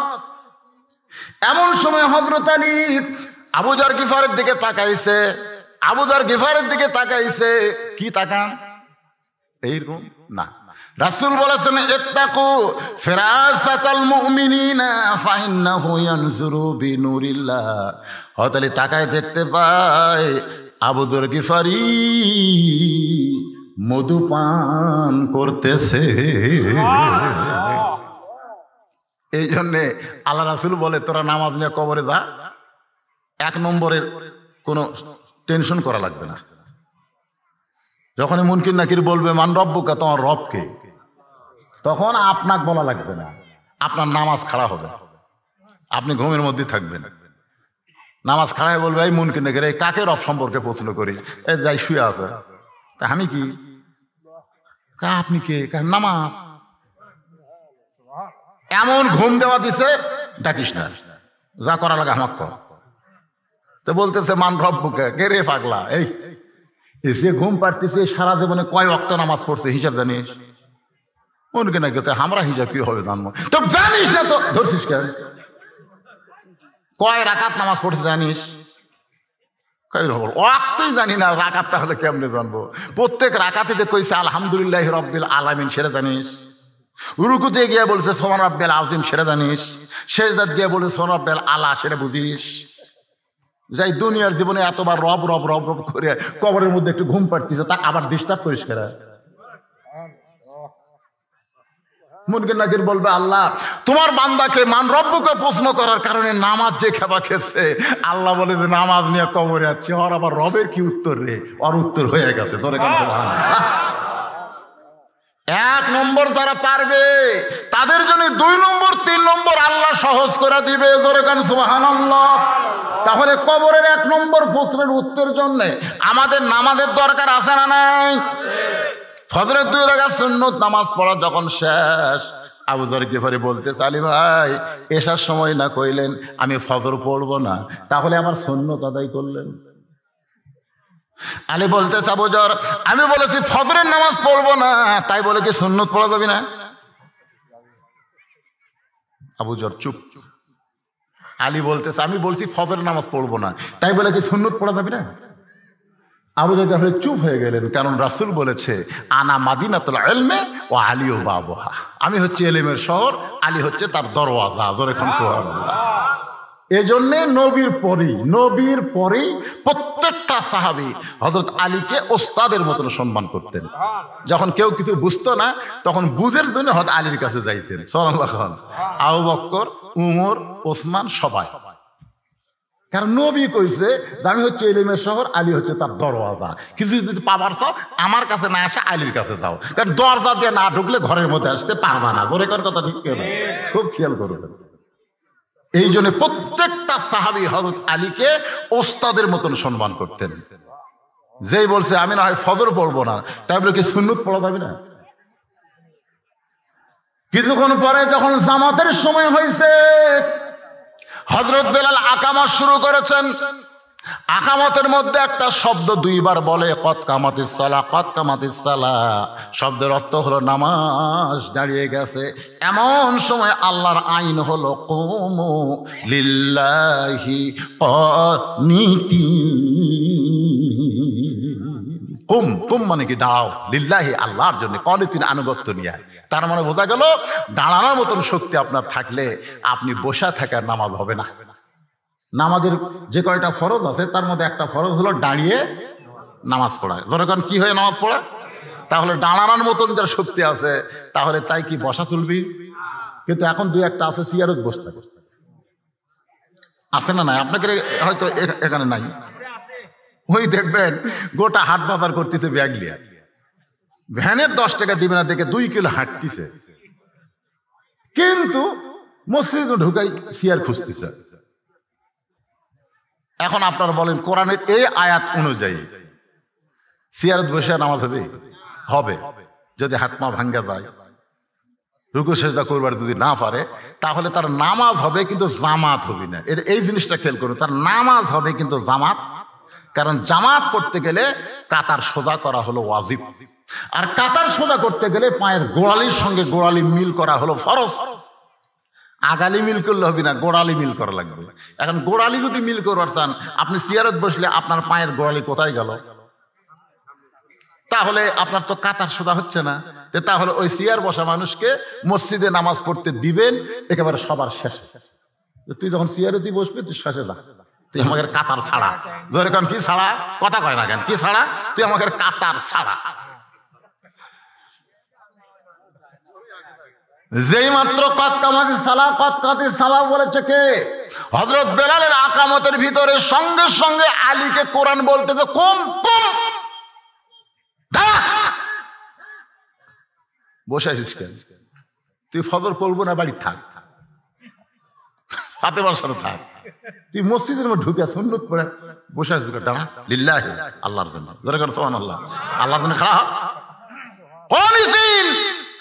এমন সময় হযরত আলী আবু যর গিফারের দিকে তাকাইছে। আবু যর গিফারের দিকে তাকাইছে। কি তাকান? এইরকম না, রাসূল বলেছেন ইত্তাকু ফিরাসাতাল মুমিনিনা ফাইন্নাহু ইয়ানজুরু বিনুরিল্লাহ। হযরত আলী তাকায় দেখতে পায় আবু যর গিফারি মধুপান করতেছে। এই জন্যে আল্লাহ রাসূল বলে তোরা নামাজ নিয়ে কবরে যা, 1 নম্বরের কোনো টেনশন করা লাগবে না। যখন মুনকির নাকির বলবে মান রব্বুকা, তোমার রবকে, তখন আপনাকে বলা লাগবে না, আপনার নামাজ খাড়া হবে, আপনি ঘুমের মধ্যে থাকবেন। নামাজ খাড়ায় বলবে এই মুনকির নাকির এই কাকে রব সম্পর্কে প্রশ্ন করিস? এই যাই শুয়ে আছে, তা আমি কি? আপনি কে? নামাজ। এমন ঘুম দেওয়া দিছে, ডাকিস না, যা করা লাগে আমাকে কর। তো বলতেছে মান রব্বুকা, কে রে পাগলা? এই এসে ঘুম পাড়তেছে, সারা জীবনে কয় ওয়াক্ত নামাজ পড়ছে হিসাব জানিস? মনকে না আমরা হিসাব কি হবে জানবো? তো জানিস না তো ধরছিস কেন? কয় রাকাত নামাজ পড়ছে জানিস? ওয়াক্তই জানি না, রাকাত তাহলে কেমনে জানবো? প্রত্যেক রাকাতে কইছে আলহামদুলিল্লাহ রব্বিল আলামিন, সেটা জানিস? রুকুতে গিয়ে বলছে সুবহান রাব্বিল আযীম, সেটা জানিস? সেজদাত গিয়ে বলছে সুবহান রাব্বিল আলা, সেটা বুঝিস? যাই দুনিয়ার জীবনে এতবার রব রব রব রব করে কবরের মধ্যে একটু ঘুম পাড়তিছে, তা আবার ডিস্টার্ব করিস কেন? মুনকির নাকির বলবে আল্লাহ তোমার বান্দাকে মান রব্বুকে প্রশ্ন করার কারণে নামাজ যে খেপা খেয়েছে, আল্লাহ বলে যে নামাজ নিয়ে কবরে যাচ্ছে, ওর আবার রবের কি উত্তর রে? ওর উত্তর হয়ে গেছে। তোরে কাছে 1 নম্বর যারা পারবে তাদের জন্য 2 নম্বর 3 নম্বর আল্লাহ সহজ করে দিবে। জোরে কান সুবহানাল্লাহ। তাহলে কবরের 1 নম্বর প্রশ্নের উত্তর জন্য আমাদের নামাজের দরকার আছে না নাই? ফজরের 2 রাকাত সুন্নত নামাজ পড়া যখন শেষ, আবু যর গিফারি বলতে আলী ভাই এসার সময় না কইলেন আমি ফজর পড়বো না, তাহলে আমার সুন্নত আদায় করলেন? আলী বলতে আবু যর আমি বলেছি ফজরের নামাজ পড়বো না, তাই বলে কি সুন্নত পড়া যাবে না? আবু যর চুপ। আলী বলতেছে আমি বলছি ফজরের নামাজ পড়বো না, তাই বলে কি সুন্নত পড়া যাবে না? আবু যর গিফারি চুপ হয়ে গেলেন, কারণ রাসূল বলেছে আনা মাদিনাতুল ইলমি ওয়া আলিউ বাবুহা, আমি হচ্ছে ইলমের শহর, আলী হচ্ছে তার দরওয়াজা। জোরে খান সুবহানাল্লাহ। এজন্যে নবীর পরেই প্রত্যেকটা সাহাবী হযরত আলীকে ওস্তাদের মতন সম্মান করতেন। যখন কেউ কিছু বুঝতো না তখন বুঝের জন্য হযরত আলীর কাছে যাইতেন। সুবহানাল্লাহ। আবু বকর, উমর, ওসমান সবাই, কারণ নবী কইছে যে আমি হচ্ছে ইলমের শহর, আলী হচ্ছে তার দরওয়াজা। কিছু যদি পাবার চাও আমার কাছে না আসে আলীর কাছে যাও, কারণ দরজা দিয়ে না ঢুকলে ঘরের মধ্যে আসতে পারবা না। জোরে কর কথা ঠিক কেন? খুব খেয়াল করবেন। এই জন্য প্রত্যেকটা সাহাবী হযরত আলীকে ওস্তাদের মতন সম্মান করতেন। যেই বলছে আমি না হয় ফজর পড়বো না, তাই বলে কি সুন্নত পড়া যাবে না? কিছুক্ষণ পরে যখন জামাতের সময় হয়েছে, হযরত বেলাল আকামা শুরু করেছেন। আকামতের মধ্যে একটা শব্দ দুইবার বলে, কদ কামাতিস সালাহ, কদ কামাতিস সালাহ। শব্দের অর্থ হলো নামাজ দাঁড়িয়ে গেছে। এমন সময় আল্লাহর আইন হলো কুমু লিল্লাহি কানিতিন। কুম মানে কি দাঁড়াও, লিল্লাহি আল্লাহর জন্য, কানিতিন আনুগত্য নিয়ে। তার মানে বোঝা গেল দাঁড়ানোর মতন শক্তি আপনার থাকলে আপনি বসে থাকার নামাজ হবে না। নামাজের যে কয়টা ফরজ আছে তার মধ্যে একটা ফরজ হলো দাঁড়িয়ে নামাজ পড়া। যখন কি হয়ে নামাজ পড়া, তাহলে দাঁড়ানোর মতন যার শক্তি আছে তাহলে তাই কি বসা চলবি? কিন্তু এখন দুই একটা আছে চেয়ারত বসে থাকে, আছে না নাই? আপনাকে হয়তো এখানে নাই। ওই দেখবেন গোটা হাট বাজার করতেছে ব্যাগ লিয়া, ভ্যানের 10 টাকা দিবে না দেখে 2 কিলো হাঁটতেছে, কিন্তু মসজিদে ঢুকাই চেয়ার খুঁজতেছে। এখন আপনারা বলেন কোরআনের এই আয়াত অনুযায়ী চেয়ারত বসে নামাজ হবে? হবে, যদি হাত পা ভাঙ্গা যায়, রুকু সেজদা করবার যদি না পারে, তাহলে তার নামাজ হবে কিন্তু জামাত হবে না। এই জিনিসটা খেয়াল করুন, তার নামাজ হবে কিন্তু জামাত, কারণ জামাত করতে গেলে কাতার সোজা করা হলো ওয়াজিব, আর কাতার সোজা করতে গেলে পায়ের গোড়ালির সঙ্গে গোড়ালি মিল করা হলো ফরজ। আগালি মিল করলে হবে না, গোড়ালি মিল করা লাগবে। এখন গোড়ালি যদি মিল করবার চান, আপনি চেয়ারত বসলে আপনার পায়ের গোড়ালি কোথায় গেল? তাহলে আপনার তো কাতার সোজা হচ্ছে না। তাহলে ওই চেয়ার বসা মানুষকে মসজিদে নামাজ পড়তে দিবেন একেবারে সবার শেষে। তুই যখন চেয়ারে তুই বসবি, তুই শেষে যা, তুই আমাকে কাতার ছাড়া। ধরে কেন কি ছাড়া? কথা কয় না কেন? কি ছাড়া? তুই আমাকে কাতার ছাড়া। যেই মাত্র কদ কামাতিস সালাহ, কদ কামাতিস সালাহ বলেছে কে? হযরত বেলালের আকামতের ভিতরে সঙ্গে সঙ্গে আলীকে কোরআন বলতেছে কুম কুম, বসে আছিস কেন? তুই ফজর পড়বো না, বাড়ি থাক, হাতে বসানো থাক। তুই মসজিদের মধ্যে ঢুকে সুন্নত পড়ে বসে আছিস, দাঁড়া, লিল্লাহি আল্লাহর জন্য, ধরে কর সুবহানাল্লাহ, আল্লাহর জন্য খাড়া হ।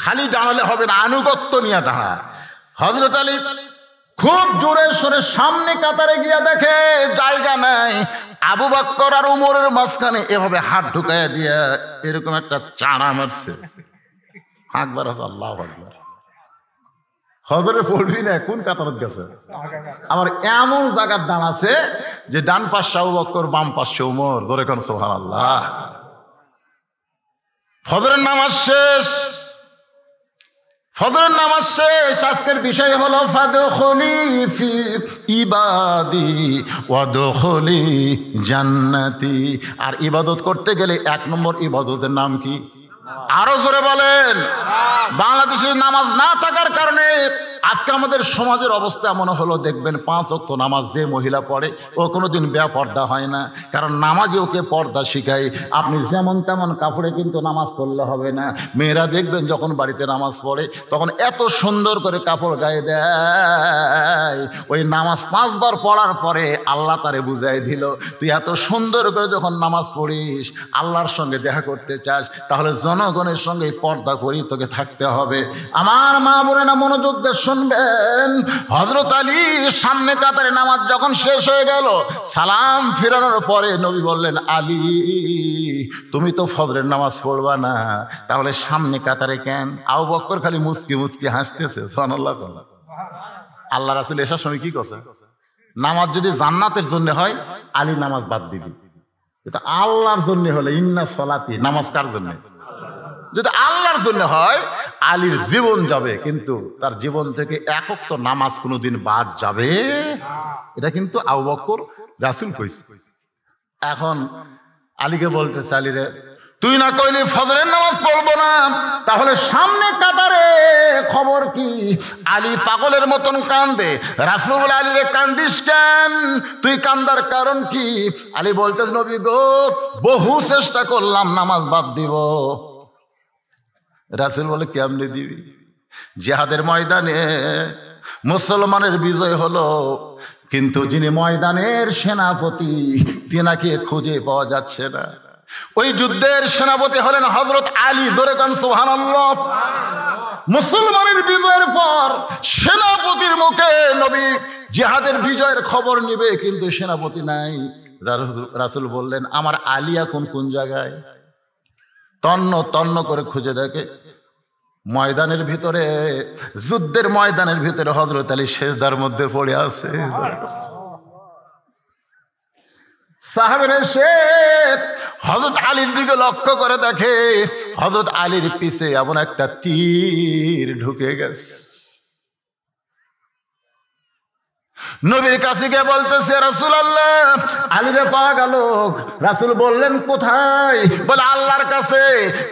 খালি দাঁড়ালে হবে না, আনুগত্য নিয়ে দাঁড়া। হযরত আলী খুব জোরে সরে সামনে কাতারে গিয়ে দেখে জায়গা নাই, আবু বকর আর উমরের মাঝখানে এভাবে হাত ঢুকাইয়া দিয়া এরকম একটা চাড়া মারছে। আকবার আছে, আল্লাহু আকবার। হযরে পড়বি না, কোন কাতারত গেছে? আমার এমন জায়গার দাঁড়াছে যে ডান পাশে আবু বকর, বাম পাশে উমর, ধরে কোন সুবহানাল্লাহ। ফজরের নামাজ শেষ, ফজরের নামাজ শেষ। আজকের বিষয় হলো ফাদখুলি ফি ইবাদি ওয়াদখুলি জান্নাতি। আর ইবাদত করতে গেলে 1 নম্বর ইবাদতের নাম কি? আরো জোরে বলেন। বাংলাদেশে নামাজ না থাকার কারণে আজকে আমাদের সমাজের অবস্থা এমন হলো, দেখবেন 5 ওয়াক্ত নামাজ যে মহিলা পড়ে ও কোনোদিন বেপর্দা হয় না, কারণ নামাজে ওকে পর্দা শিখায়। আপনি যেমন তেমন কাপড়ে কিন্তু নামাজ পড়লে হবে না। মেয়েরা দেখবেন যখন বাড়িতে নামাজ পড়ে তখন এত সুন্দর করে কাপড় গায়ে দেয়, ওই নামাজ 5 বার পড়ার পরে আল্লাহ তারে বুঝাই দিল, তুই এত সুন্দর করে যখন নামাজ পড়িস, আল্লাহর সঙ্গে দেখা করতে চাস, তাহলে জনগণের সঙ্গে পর্দা করি তোকে থাকতে হবে। আমার মা বোনেরা মনোযোগ দিয়ে শুনবেন। হযরত আলী সামনে কাতারে নামাজ যখন শেষ হয়ে গেল, সালাম ফিরানোর পরে নবী বললেন, আলী তুমি তো ফজরের নামাজ পড়বা না, তাহলে সামনে কাতারে কেন? আবু বকর খালি মুচকি মুচকি হাসতেছে। সুবহানাল্লাহ। আল্লাহ রাসূল এসার সময় কি কথা, নামাজ যদি জান্নাতের জন্য হয় আলী নামাজ বাদ দিবি, এটা আল্লাহর জন্য হলে ইন্না সলাতি, নামাজ কার জন্য? যদি আল্লাহর জন্য হয় আলীর জীবন যাবে, কিন্তু তার জীবন থেকে 1 ওয়াক্ত নামাজ কোনোদিন বাদ যাবে। এটা কিন্তু আবু বকর রাসূল কইছে। এখন আলীকে বলতেছে, আলী রে, তুই না কইলি ফজরের নামাজ পড়বো না, তাহলে সামনে কাতারে খবর কি? আলী পাগলের মতন কান্দে। রাসূল বলে, আলী রে কান্দিস কেন? তুই কান্দার কারণ কি? আলী বলতেছে, নবী গো, বহু চেষ্টা করলাম নামাজ বাদ দিব। রাসূল বলে, কেমনে দিবি? জিহাদের ময়দানে মুসলমানের বিজয় হলো, কিন্তু যিনি ময়দানের সেনাপতি তিনাকে খুঁজে পাওয়া যাচ্ছে না। ওই যুদ্ধের সেনাপতি হলেন হযরত আলী। ধরে কান সুবহানাল্লাহ। মুসলমানের বিজয়ের পর সেনাপতির মুখে নবী জিহাদের বিজয়ের খবর নিবে, কিন্তু সেনাপতি নাই। রাসূল বললেন, আমার আলী এখন কোন জায়গায়? তন্ন তন্ন করে খুঁজে দেখে ময়দানের ভিতরে, যুদ্ধের ময়দানের ভিতরে হযরত আলী সেজদার মধ্যে পড়ে আছে। সাহাবীরা এসে হযরত আলীর দিকে লক্ষ্য করে দেখে হযরত আলীর পিছে এমন একটা তীর ঢুকে গেছে। নবীর কাছে গিয়ে বলতেছে, রাসূলুল্লাহ, আলীরে পাওয়া গেল। রাসূল বললেন, কোথায়? বলে, আল্লাহর কাছে।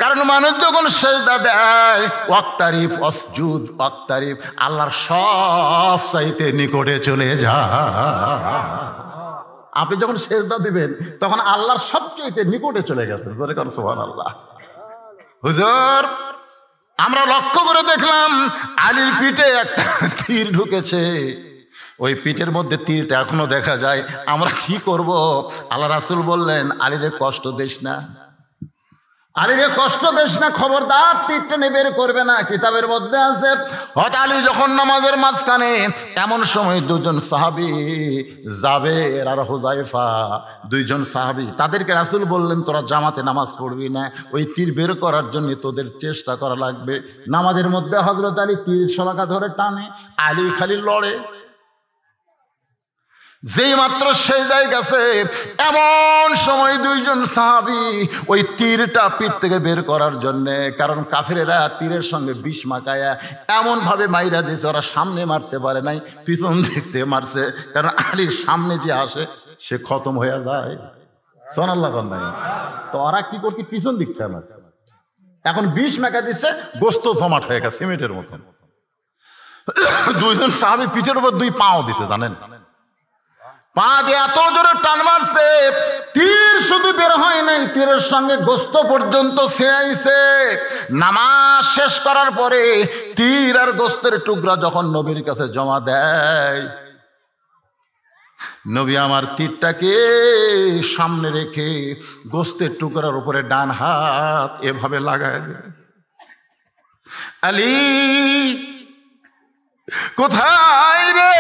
কারণ মানুষ যখন সেজদা দেয়, ওয়াক্তারিফ অসজুদ ওয়াক্তারিফ, আল্লাহর সব চাইতে নিকটে চলে যায়। আপনি যখন সেজদা দিবেন তখন আল্লাহর সবচেয়ে নিকটে চলে গেছেন। জোরে কর সুবহানাল্লাহ। হুজুর, আমরা লক্ষ্য করে দেখলাম আলীর পিঠে একটা তীর ঢুকেছে। ওই পিঠের মধ্যে তীরটা এখনো দেখা যায়। আমরা কি করব? আল্লাহ রাসূল বললেন, আলীরে কষ্ট দিস না, আলীরে কষ্ট দিস না, খবরদার তীরটা নিয়ে বের করবে না। কিতাবের মধ্যে আছে, হযরত আলী যখন নামাজের মাঝখানে, এমন সময় দুজন সাহাবী, জাবের আর হুযায়ফা, দুইজন সাহাবী, তাদেরকে রাসূল বললেন, তোরা জামাতে নামাজ পড়বি না, ওই তীর বের করার জন্য তোদের চেষ্টা করা লাগবে। নামাজের মধ্যে হযরত আলী তীর শলাকা ধরে টানে, আলী খালি লড়ে। যেই মাত্র সেজদায় গেছে, এমন সময় দুইজন সাহাবী ওই তীরটা পিঠ থেকে বের করার জন্য, কারণ কাফেরেরা তীরের সঙ্গে বিষ মাখায়া এমন ভাবে মাইরা দিয়েছে, ওরা সামনে মারতে পারে নাই, পিছন দিক থেকে মারছে। কারণ আলীর সামনে যে আসে সে খতম হয়ে যায়। সুবহানাল্লাহ। তো ওরা কি করছে? পিছন দিক থেকে মারছে। এখন বিষ মাখা দিচ্ছে, গোস্ত জমাট হয়ে গেছে সিমেন্টের মতন। দুইজন সাহাবী পিঠের উপর দুই পাও দিছে, জানেন? পা দিয়ে এত জোরে টান মারছে, তীর শুধু বের হয় নাই, তীরের সঙ্গে গোস্ত পর্যন্ত ছিঁড়াইছে। নামাজ শেষ করার পরে তীর আর গোস্তের টুকরা যখন নবীর কাছে জমা দেয়, নবী আমার তীরটাকে সামনে রেখে গোস্তের টুকরার উপরে ডান হাত এভাবে লাগায় দেয়। আলী কোথায় রে?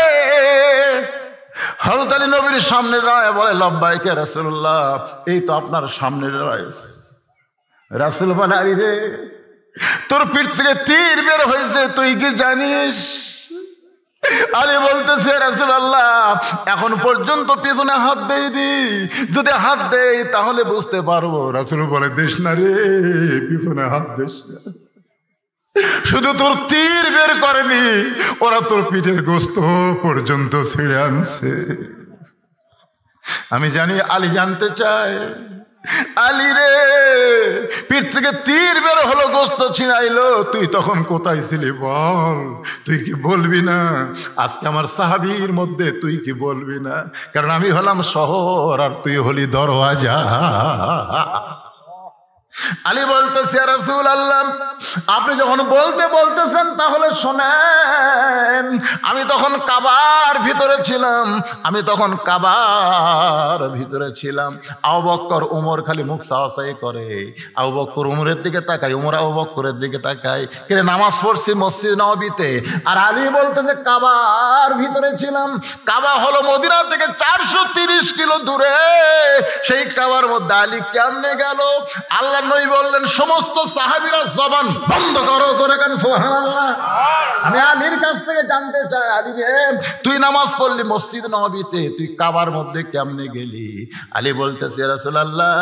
হযরত আলী নবীর সামনে রায় বলে, লব্বাইক ইয়া রাসূলুল্লাহ, এই তো আপনার সামনে রাইস। রাসূল বলে, আলী রে, তোর পিঠ থেকে তীর বের হয়েছে, তুই কি জানিস? আলী বলতেছে, রাসূলুল্লাহ, এখন পর্যন্ত পিছনে হাত দেইনি, যদি হাত দেই তাহলে বুঝতে পারবো। রাসূল বলে, দিস না রে, পিছনে হাত দিস না। শুধু তোর তীর বের করেনি, ওরা তোর পিঠের গোস্ত পর্যন্ত ছিঁড়ে আনছে। আমি জানি আলী জানতে চায়, আলী রে, পিঠ থেকে তীর বের হলো, গোস্ত ছিঁড়াইলো, তুই তখন কোথায় ছিলি বল? তুই কি বলবি না? আজকে আমার সাহাবীর মধ্যে তুই কি বলবি না? কারণ আমি হলাম শহর আর তুই হলি দরওয়াজা। আলী বলতেছে, ইয়া রাসূলুল্লাহ, আপনি যখন বলতেছেন তাহলে শোনেন। আমি তখন কাবার ভিতরে ছিলাম, আবু বকর ওমর খালি মুখ সাওয়াসাই করে। আবু বকর ওমরের দিকে তাকায়, ওমর আবু বকরের দিকে তাকায়। কে নামাজ পড়ছি মসজিদ নববীতে, আর আলী বলতেছে কাবার ভিতরে ছিলাম। কাবা হলো মদিনা থেকে 430 কিলো দূরে। সেই কাবার মধ্যে আলী কেমনে গেল? আল্লাহ নবী বললেন, সমস্ত সাহাবীরা জবান বন্ধ করো, জোরে কান সুবহানাল্লাহ। আমি আলীর কাছ থেকে জানতে চাই, আলী রে, তুই নামাজ পড়লি মসজিদ নববীতে, তুই কাবার মধ্যে কেমনে গেলি? আলী বলতেছে, ইয়া রাসূলুল্লাহ,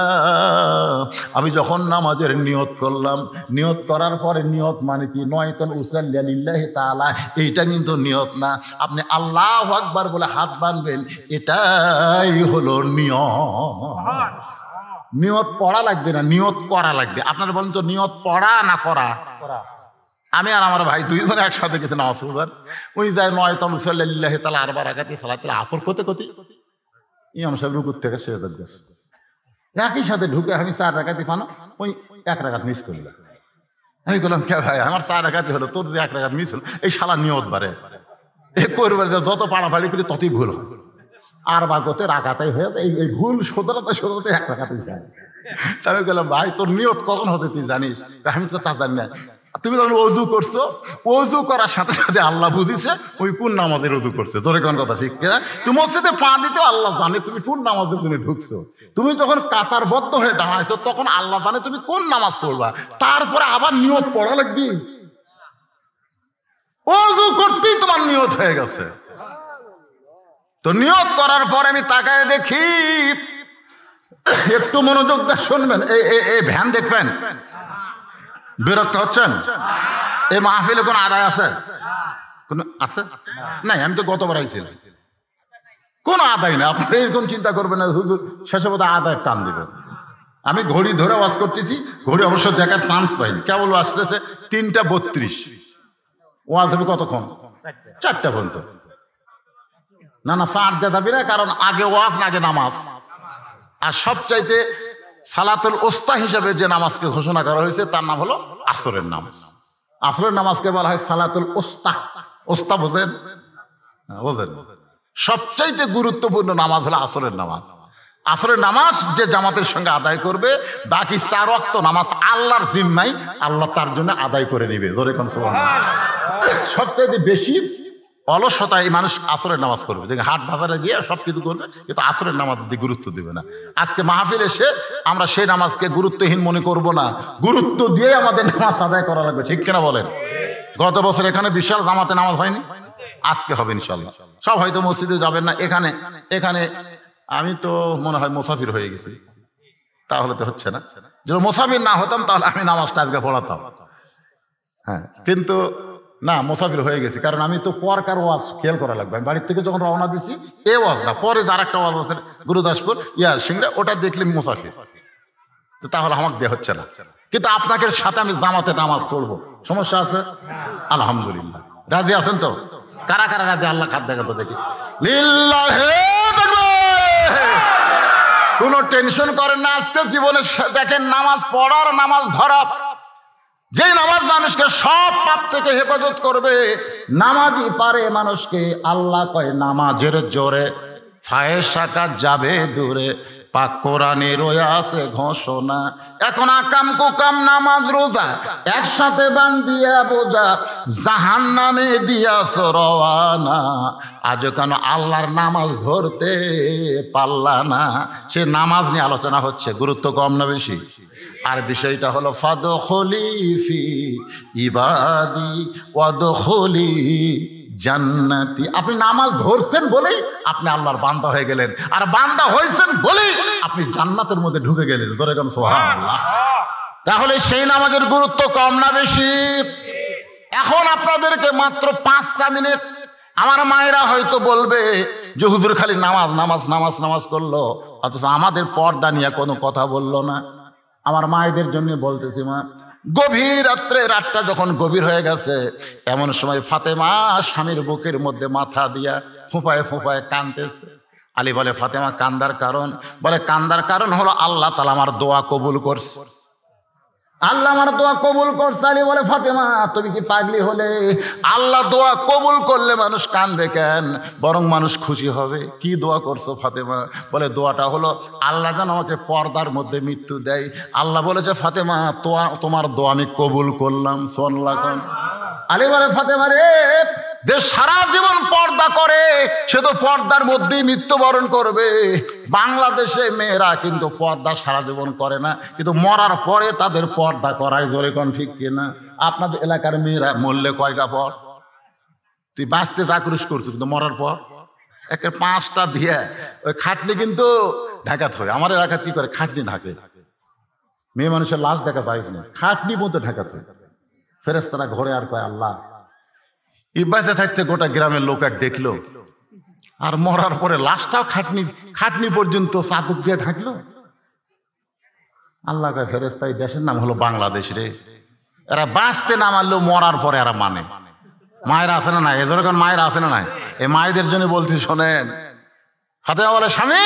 আমি যখন নামাজের নিয়ত করলাম, নিয়ত করার পরে, নিয়ত মানে কি? নয়তন উসাল্লি লিল্লাহি তাআলা, এইটা কিন্তু নিয়ত না। আপনি আল্লাহু আকবার বলে হাত বাঁধবেন, এটাই হলো নিয়ত। নিয়ত পড়া লাগবে না, নিয়ত করা লাগবে। আপনারা বলেন তো, নিয়ত পড়া না করা? আমি আর আমার ভাই দুইজনে একসাথে গেছে নামাজ পড়বার। ওই যায় নয়তন উসাল্লি লিল্লাহি তাআলা 4 রাকাতে সালাতুল আসর করতে ইমাম সাহেব রুকুর থেকে সেজদায় গেছে। একই সাথে ঢুকে আমি 4 রাকাতে পানো, ওই 1 রাকাত মিস করলাম। আমি বললাম, কে ভাই, আমার 4 রাকাতে হলো, তোর 1 রাকাত মিস হলো। এই শালা নিয়ত বারে এ করবার, যত পাড়াপাড়ি করি ততই ভুল হয়। আর বাগতে রাকাতাই হয়ে যায়, এই ভুল শোধরাতে 1 রাকাতে যায়। আমি বললাম, ভাই তোর নিয়ত কখন হতে তুই জানিস? আমি তো তা জানি না। তুমি যখন অজু করছো, অজু করার সাথে সাথে আল্লাহ বুঝিছে ওই কোন নামাজের অজু করছে। তোর কোন কথা ঠিক কিনা? তুমি মসজিদে পা দিতে আল্লাহ জানে তুমি কোন নামাজে তুমি ঢুকছো। তুমি যখন কাতারবদ্ধ হয়ে দাঁড়াইছো তখন আল্লাহ জানে তুমি কোন নামাজ পড়বা। তারপরে আবার নিয়ত পড়া লাগবে। অজু করতেই তোমার নিয়ত হয়ে গেছে। তো নিয়ত করার পরে আমি তাকায় দেখি, একটু মনোযোগ দিয়ে শুনবেন, এই ভ্যান দেখবেন। বিরক্ত হচ্ছেন? এই মাহফিলে কোন আদায় আছে? কোন আছে? নাই, আমি তো গতবার আইছিলাম, কোন আদায় না। আপনারা এরকম চিন্তা করবেন না হুজুর শেষে বোধহয় আদায় টান দিবেন। আমি ঘড়ি ধরে ওয়াজ করতেছি, ঘড়ি অবশ্য দেখার চান্স পাইনি, কেবল আসতেছে 3:32। ওয়াজ হবে কতক্ষণ? 4টা পর্যন্ত। না না, 4 দিয়ে যাবি না, কারণ আগে ওয়াজ না আগে নামাজ। আর সবচাইতে সালাতুল ওস্তা হিসাবে যে নামাজকে ঘোষণা করা হয়েছে তার নাম হলো আসরের নামাজ। আসরের নামাজকে বলা হয় সালাতুল ওস্তা। ওস্তা বোঝেন? বোঝেন? সবচাইতে গুরুত্বপূর্ণ নামাজ হলো আসরের নামাজ। আসরের নামাজ যে জামাতের সঙ্গে আদায় করবে, বাকি 4 ওয়াক্ত নামাজ আল্লাহর জিম্মায়, আল্লাহ তার জন্য আদায় করে নিবে। জোরে কোন সুবহানাল্লাহ। সবচাইতে বেশি অলসতায় মানুষ আসরের নামাজ করবে, যে হাট বাজারে গিয়ে সবকিছু করবে, কিন্তু আসরের নামাজ দিয়ে গুরুত্ব দিবে না। আজকে মাহফিল এসে আমরা সেই নামাজকে গুরুত্বহীন মনে করব না, গুরুত্ব দিয়ে আমাদের নামাজ আদায় করা লাগবে। ঠিক কিনা বলেন? গত বছর এখানে বিশাল জামাতে নামাজ হয়নি, আজকে হবে ইনশাল্লাহ। সব হয়তো মসজিদে যাবেন না। এখানে আমি তো মনে হয় মুসাফির হয়ে গেছি, তাহলে তো হচ্ছে না। যদি মুসাফির না হতাম তাহলে আমি নামাজটা আজকে পড়াতাম। হ্যাঁ, কিন্তু না, মুসাফির হয়ে গেছি, কারণ আমি তো পরকার ওয়াজ খেয়াল করা লাগবে। আমি বাড়ির থেকে যখন রওনা দিছি এ ওয়াজ না, পরে যার একটা ওয়াজ আছে গুরুদাসপুর সিংড়া, ওটা দেখলে মুসাফির, তো তাহলে আমাকে দিয়ে হচ্ছে না। কিন্তু আপনাকে সাথে আমি জামাতে নামাজ পড়বো, সমস্যা আছে? আলহামদুলিল্লাহ। রাজি আছেন তো? কারা কারা রাজি? আল্লাহ খাদ দেখা তো দেখি। লিল্লাহে তাকবীর। কোনো টেনশন করেন না। আজকে জীবনে দেখেন নামাজ পড়ার, নামাজ ধরা, যে নামাজ মানুষকে সব পাপ থেকে হেফাজত করবে, নামাজই পারে মানুষকে। আল্লাহ কয় নামাজের জোরে ফায়েশা কাজ যাবে দূরে, পাক কোরআনে রয়ে আছে ঘোষণা। এখন আকাম কুকাম নামাজ রোজা একসাথে বান্ধিয়া বোঝা, জাহান্নামে দিয়াছ রওয়ানা। আজ কেন আল্লাহর নামাজ ধরতে পারলা না? সে নামাজ নিয়ে আলোচনা হচ্ছে। গুরুত্ব কম না বেশি? আর বিষয়টা হলো ফাদখুলি ফি ইবাদি ওয়াদখুলি জান্নাতি। আপনি নামাজ ধরছেন বলেই আপনি আল্লাহর বান্দা হয়ে গেলেন, আর বান্দা হয়েছেন বলেই আপনি জান্নাতের মধ্যে ঢুকে গেলেন। ধরে কেন সুবহানাল্লাহ। তাহলে সেই নামাজের গুরুত্ব কম না বেশি? এখন আপনাদেরকে মাত্র 5টা মিনিট, আমার মায়েরা হয়তো বলবে যে হুজুর খালি নামাজ নামাজ নামাজ নামাজ করলো, অথচ আমাদের পর্দা নিয়ে কোনো কথা বললো না। আমার মায়েদের জন্য বলতেছি, মা, গভীর রাত্রে, রাতটা যখন গভীর হয়ে গেছে, এমন সময় ফাতেমা স্বামীর বুকের মধ্যে মাথা দিয়া ফোঁপায় ফোঁপায় কাঁদতেছে। আলী বলে, ফাতেমা কান্দার কারণ? বলে, কান্দার কারণ হলো আল্লাহ তাআলা আমার দোয়া কবুল করছে। আল্লাহ আমার দোয়া কবুল করছে। আলী বলে, ফাতেমা তুমি কি পাগলি হলে? আল্লাহ দোয়া কবুল করলে মানুষ কাঁদবে কেন? বরং মানুষ খুশি হবে। কি দোয়া করছো ফাতেমা? বলে, দোয়াটা হলো আল্লাহ যেন আমাকে পর্দার মধ্যে মৃত্যু দেয়। আল্লাহ বলেছে, ফাতেমা তোমার দোয়া আমি কবুল করলাম। সুবহানাল্লাহ। আলী বলে, ফাতেমা রে, যে সারা জীবন পর্দা করে সে তো পর্দার মধ্যেই মৃত্যুবরণ করবে। বাংলাদেশে মেয়েরা কিন্তু পর্দা সারা জীবন করে না, কিন্তু মরার পরে তাদের পর্দা করায়। জোরে কোন ঠিক কিনা? আপনাদের এলাকার মেয়েরা মরলে কয়টা পর? তুই বাঁচতে চাকরিশ করছিস, কিন্তু মরার পর একে 5টা দিয়ে ওই খাটনি কিন্তু ঢাকাতে হয়। আমার এলাকায় কি করে? খাটনি ঢাকে। মেয়ে মানুষের লাশ দেখা যায় না, খাটনি মধ্যে ঢাকাতে হয়। ফেরেশতারা ঘরে আর কয়, আল্লাহ, ইবাসে থাকতে গোটা গ্রামের লোক এক দেখলো, আর মরার পরে লাশটাও খাটনি পর্যন্ত চাদর দিয়ে ঢাকলো। আল্লাহ কয়, ফেরেশতা, এই দেশের নাম হলো বাংলাদেশ রে। এরা বাঁচতে না মারলেও মরার পরে এরা মানে। মায়েরা আছে না নাই? এজরকান মায়েরা আছে না নাই? এই মায়েদের জন্য বলছি, শোনেন। ফাতেমা বলে, স্বামী,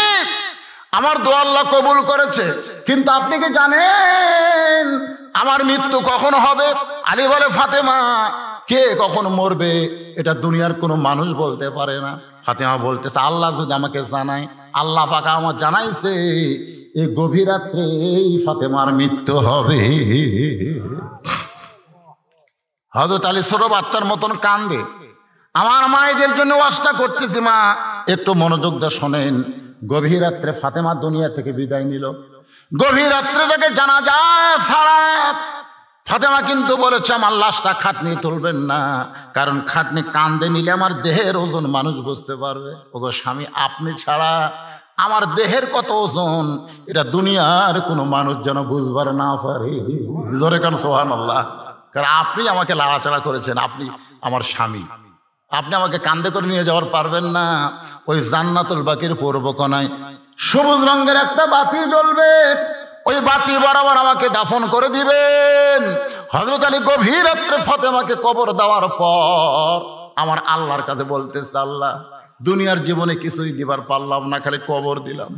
আমার দোয়া আল্লাহ কবুল করেছে, কিন্তু আপনি কি জানেন আমার মৃত্যু কখন হবে? আলী বলে, ফাতেমা, কে কখন মরবে এটা দুনিয়ার কোনো মানুষ বলতে পারে না। ফাতেমা বলতেছে, আল্লাহ যদি আমাকে জানায়, আল্লাহ পাক আমার জানাইছে এই গভীর রাত্রে ফাতেমার মৃত্যু হবে। হযরত আলী ছোট বাচ্চার মতন কান্দে। আমার মায়েদের জন্য ওয়াজটা করতেছি, মা একটু মনোযোগ দিয়ে শোনেন। গভীর রাত্রে ফাতেমা দুনিয়া থেকে বিদায় নিল। গভীর রাত্রে থেকে জানাজা ছাড়া ফাতেমা কিন্তু বলেছে আমার লাশটা খাটনি তুলবেন না, কারণ খাটনি কান্দে নিলে আমার দেহের ওজন মানুষ বুঝতে পারবে। ওগো স্বামী, আপনি ছাড়া আমার দেহের কত ওজন এটা দুনিয়ার কোনো মানুষ যেন বুঝবার না পারে। জোরে কান সুবহানাল্লাহ। কারণ আপনি আমাকে লাড়াচাড়া করেছেন, আপনি আমার স্বামী, আপনি আমাকে কান্দে করে নিয়ে যাওয়ার পারবেন না। ওই জান্নাতুল বাকির পূর্ব কোণায় সবুজ রঙের একটা বাতি জ্বলবে, ওই বাতি বরাবর আমাকে দাফন করে দিবেন। হযরত আলী গভীর রাত্রে ফাতেমাকে কবর দেওয়ার পর আমার আল্লাহর কাছে বলতেছে, আল্লাহ দুনিয়ার জীবনে কিছুই দিবার পারলাম না, খালি কবর দিলাম।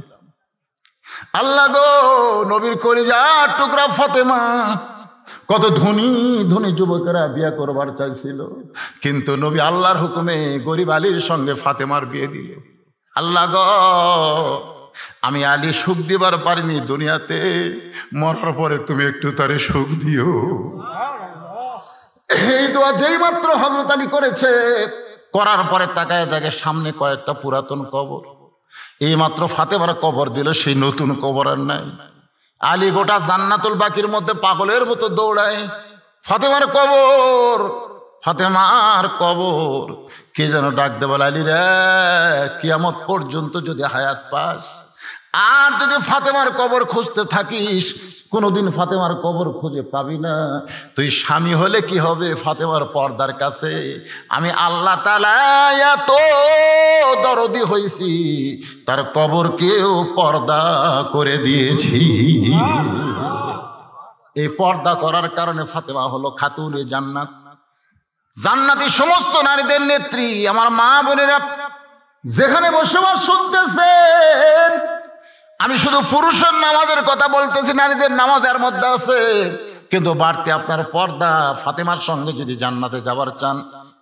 আল্লাহ গো, নবীর কলিজার টুকরা ফাতেমা, কত ধনী ধনী যুবকেরা বিয়ে করবার চাইছিল, কিন্তু নবী আল্লাহর হুকুমে গরিব আলীর সঙ্গে ফাতেমার বিয়ে দিল। আল্লাহ গো, আমি আলী সুখ দিবার পারিনি দুনিয়াতে, মরার পরে তুমি একটু তারে সুখ দিও। এই দোয়া যেই মাত্র হযরত আলী করেছে, করার পরে তাকায় দেখে সামনে কয়েকটা পুরাতন কবর। এই মাত্র ফাতেমার কবর দিল, সেই নতুন কবর আর নাই। আলী গোটা জান্নাতুল বাকির মধ্যে পাগলের মতো দৌড়ায়, ফাতেমার কবর, ফাতেমার কবর। কে যেন ডাক দে, বলে আলী রে, কিয়ামত পর্যন্ত যদি হায়াত পাস আর যদি ফাতেমার কবর খুঁজতে থাকিস, কোনোদিন ফাতেমার কবর খুঁজে পাবি না। তুই স্বামী হলে কি হবে, ফাতেমার পর্দার কাছে আমি আল্লাহ তাআলা এত দরদি হইছি, তার কবরকেও পর্দা করে দিয়েছি। এই পর্দা করার কারণে ফাতেমা হলো খাতুনে জান্নাত, জান্নাতি সমস্ত নারীদের নেত্রী। আমার মা বোনেরা যেখানে বসবাস শুনতেছেন, আমি শুধু পুরুষের নামাজের কথা বলতেছি, নারীদের নামাজ এর মধ্যে আছে, কিন্তু বাড়তি আপনার পর্দা। ফাতেমার সঙ্গে যদি জান্নাতে যাবার চান,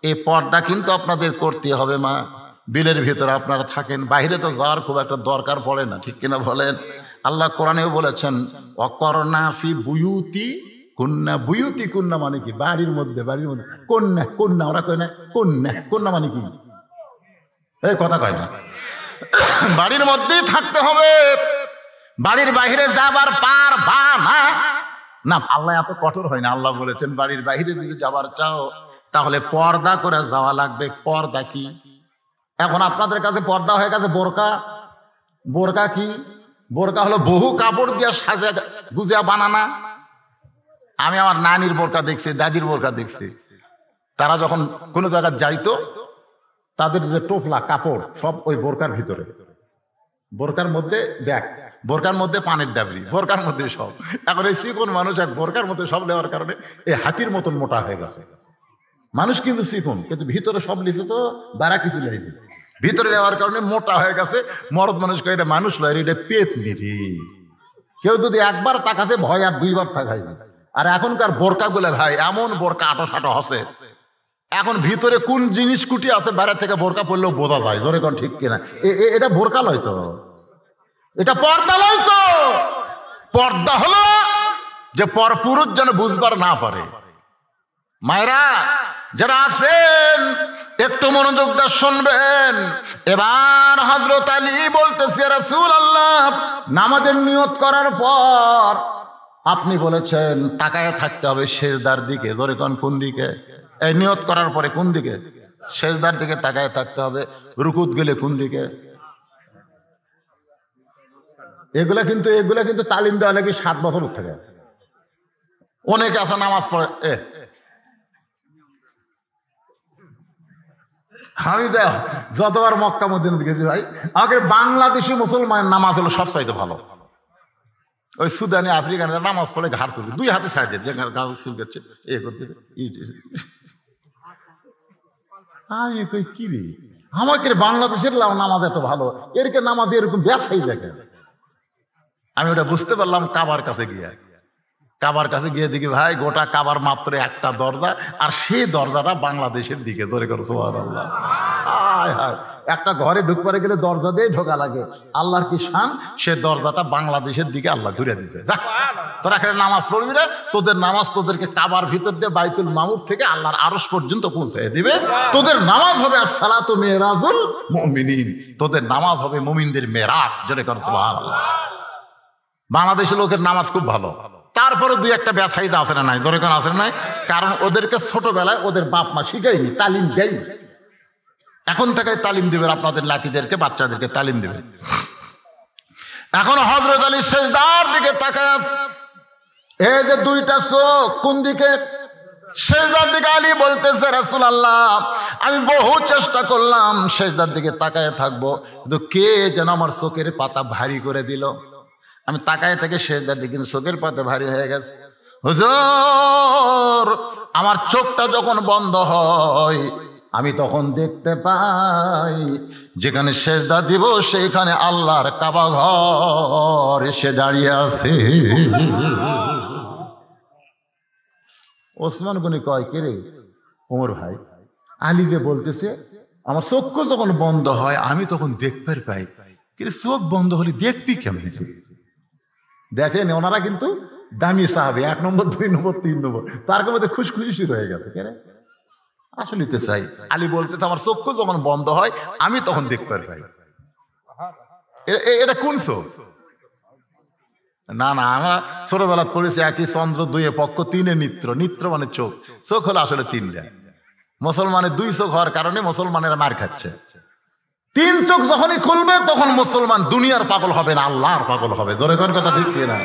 এই পর্দা কিন্তু আপনাদের করতে হবে। মা, বিলের ভিতরে আপনারা থাকেন, বাইরে তো যাওয়ার খুব একটা দরকার পড়ে না, ঠিক কিনা বলেন? আল্লাহ কোরআনেও বলেছেন, অকরনা ফি বুয়ুতি কন্যা। বুয়ুতি কন্যা মানে কি? বাড়ির মধ্যে, বাড়ির মধ্যে কন্যা, কন্যা ওরা কয় না, কন্যা, কন্যা মানে কি? এই কথা কয় না, বাড়ির মধ্যেই থাকতে হবে, বাড়ির বাইরে যাবার পারবা না। না, আল্লাহ এত কঠোর হয় না। আল্লাহ বলেছেন বাড়ির বাইরে যদি যাবার চাও তাহলে পর্দা করে যাওয়া লাগবে। পর্দা কি? এখন আপনাদের কাছে পর্দা হয়ে গেছে বোরকা। বোরকা কি? বোরকা হলো বহু কাপড় দিয়ে সাজা গুজিয়া বানানা। আমি আমার নানির বোরকা দেখছি, দাদির বোরকা দেখছি, তারা যখন কোনো জায়গায় যাইতো, তাদের যে টোপলা কাপড় সব ওই বোরকার ভিতরে, বোরকার মধ্যে ব্যাগ, বোরকার মধ্যে পানির ডাবরি, বোরকার মধ্যে সব। এখন এই চিকন মানুষ এক বোরকার মধ্যে সব নেওয়ার কারণে এই হাতির মতন মোটা হয়ে গেছে। মানুষ কিন্তু চিকন, কিন্তু ভিতরে সব লিখে তো দাঁড়া কিছু লেগেছে, ভিতরে নেওয়ার কারণে মোটা হয়ে গেছে। মরদ মানুষকে এটা মানুষ লয়, এটা পেতনি রে। কেউ যদি একবার তাকাছে ভয় আর দুইবার তাকায় না। আর এখনকার বোরকা গুলো ভাই এমন বোরকা আটো সাটো হসে, এখন ভিতরে কোন জিনিস কুটি আছে বাইরে থেকে বোরকা পড়লেও বোঝা যায়। জোরে কোন ঠিক কিনা? এটা বোরকা লয় তো, এটা পর্দা লয় তো। পর্দা হলো যে পরপুরুষ যেন বুঝবার না পারে। মায়েরা যারা আছেন একটু মনোযোগ দিয়ে শুনবেন। এবার হযরত আলী বলতেছে, রাসূলুল্লাহ, নামাজের নিয়ত করার পর আপনি বলেছেন তাকায় থাকতে হবে সেজদার দিকে। জোরে কোন, কোন দিকে? এই নিয়ত করার পরে কোন দিকে? সেজদার দিকে তাকায় থাকতে হবে। রুকুত গেলে কোন দিকে? এগুলা কিন্তু তালিম দেওয়া লাগে 7 বছর থেকে। অনেকে আছে নামাজ পড়ে, আমি যতবার মক্কা মদিনা গেছি ভাই, আমাকে বাংলাদেশি মুসলমানের নামাজ হলো সবচাইতে ভালো। ওই সুদানি আফ্রিকানরা নামাজ পড়ে ঘাড় চুলকে, 2 হাতে ছাড় দিয়েছে, ঘাড় চুলকাচ্ছে, করতেছে। আমি কই কি রে, আমাকে বাংলাদেশের নামাজ এত ভালো, এরকে নামাজ এরকম ব্যাসাই দেখে। আমি ওটা বুঝতে পারলাম কাবার কাছে গিয়ে। কাবার কাছে গিয়ে দেখি ভাই গোটা কাবার মাত্র একটা দরজা, আর সেই দরজাটা বাংলাদেশের দিকে। জোরে করে সুবহানাল্লাহ। হায় হায়, একটা ঘরে ঢুকতে গেলে দরজা দিয়ে ঢোকা লাগে। আল্লাহর কি শান, সে দরজাটা বাংলাদেশের দিকে আল্লাহ ঘুরে দিয়েছে। যা তোরা এখানে নামাজ পড়বি না, তোদের নামাজ তোদেরকে কাবার ভিতর দিয়ে বাইতুল মামুর থেকে আল্লাহর আরশ পর্যন্ত পৌঁছে দিবে। তোদের নামাজ হবে আসসালাতু মিরাজুল মুমিনিন, তোদের নামাজ হবে মুমিনদের মেরাজ। জোরে করে সুবহানাল্লাহ। বাংলাদেশের লোকের নামাজ খুব ভালো, তারপরে দুই একটা ব্যাসাইদা আছে না নাই? জোরে করে আছে না নাই? কারণ ওদেরকে ছোটবেলায় ওদের বাপ মা শিখায়নি, তালিম দেয়নি। এখন থেকে তালিম দিবেন আপনাদের নাতিদেরকে, বাচ্চাদেরকে তালিম দিবেন। এখন হযরত আলী সেজদার দিকে তাকায় আছে, এই যে দুইটা চোখ কোন দিকে? সেজদার দিকে। আলী বলতেছে রাসূলুল্লাহ, আমি বহু চেষ্টা করলাম সেজদার দিকে তাকায় থাকবো, কিন্তু কে যেন আমার চোখের পাতা ভারী করে দিল। আমি তাকায় থেকে সেজদার দিকে, কিন্তু চোখের পাতা ভারী হয়ে গেছে। হুজুর, আমার চোখটা যখন বন্ধ হয় আমি তখন দেখতে পাই যেখানে সেজদা দিব সেইখানে আল্লাহর কাবা ঘর এসে দাঁড়িয়ে আছে। ওসমান গনি কয়, কে রে ওমর ভাই, আলী যে বলতেছে আমার চক্ষু যখন বন্ধ হয় আমি তখন দেখতে পাই, কিন্তু চোখ বন্ধ হলে দেখবি কেমন? দেখেন ওনারা কিন্তু দামি সাহাবী, 1 নম্বর 2 নম্বর 3 নম্বর, তার মধ্যে খুশখুশি শুরু হয়ে গেছে। কেন আসলে তো চাই, আলী বলতেছে আমার চক্ষু যখন বন্ধ হয় আমি তখন দেখতে পাই। এটা কোন চোখ? না না, আমরা ছোটবেলা পড়েছি একই চন্দ্র 2 পক্ষ 3 নিত্র, নিত্র মানে চোখ, চোখ হলো আসলে 3টা। মুসলমানের 2 চোখ হওয়ার কারণে মুসলমানেরা মার খাচ্ছে। 3 চোখ যখনই খুলবে তখন মুসলমান দুনিয়ার পাগল হবে না, আল্লাহর পাগল হবে। জোরে কোন কথা ঠিক কিনা?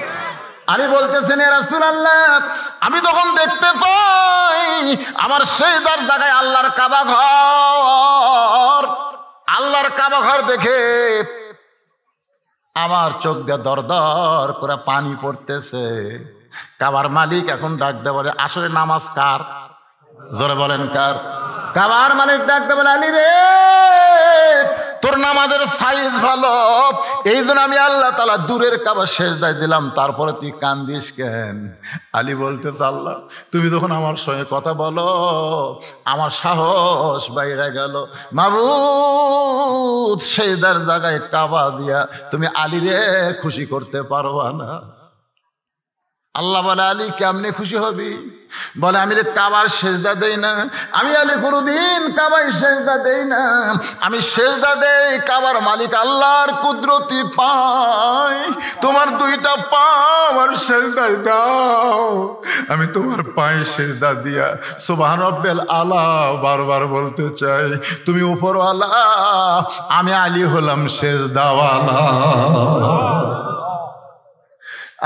আলী বলতেছেন, ইয়া রাসূলুল্লাহ, আমি তখন দেখতে পাই আমার সেজদার জায়গায় আল্লাহর কাবা ঘর। আল্লাহর কাবা ঘর দেখে আমার চোখ দিয়ে দর দর করে পানি পড়তেছে। কাবার মালিক এখন ডাকতে বলে, আসলে নামাজ কার? জোরে বলেন কার? কাবার মালিক ডাকতে বলে, আলী রে, তোর নামাজের সাইজ ভালো, এই জন্য আমি আল্লাহ তাআলা দূরের কাবা সেজদায় দিলাম, তারপরে তুই কান্দিস কেন? আলী বলতেছে, আল্লাহ তুমি যখন আমার সঙ্গে কথা বলো আমার সাহস বাইরে গেল। মাবুদ, সেজদার জায়গায় কাবা দিয়া তুমি আলী রে খুশি করতে পারবা না? আল্লাহ বলে, আলী কেমনে খুশি হবি? বলে, আমি রে কাবার সেজদা দেই না, আমি আলী কোনদিন কাবায় সেজদা দেই না, আমি সেজদা দেই কাবার মালিক আল্লাহর কুদরতি পাই। তোমার 2টা পা আমার সেজদায় দাও, আমি তোমার পায়ে সেজদা দিয়া সুবহান রাব্বিল আলা বারবার বলতে চাই। তুমি উপরওয়ালা, আমি আলী হলাম সেজদাওয়ালা।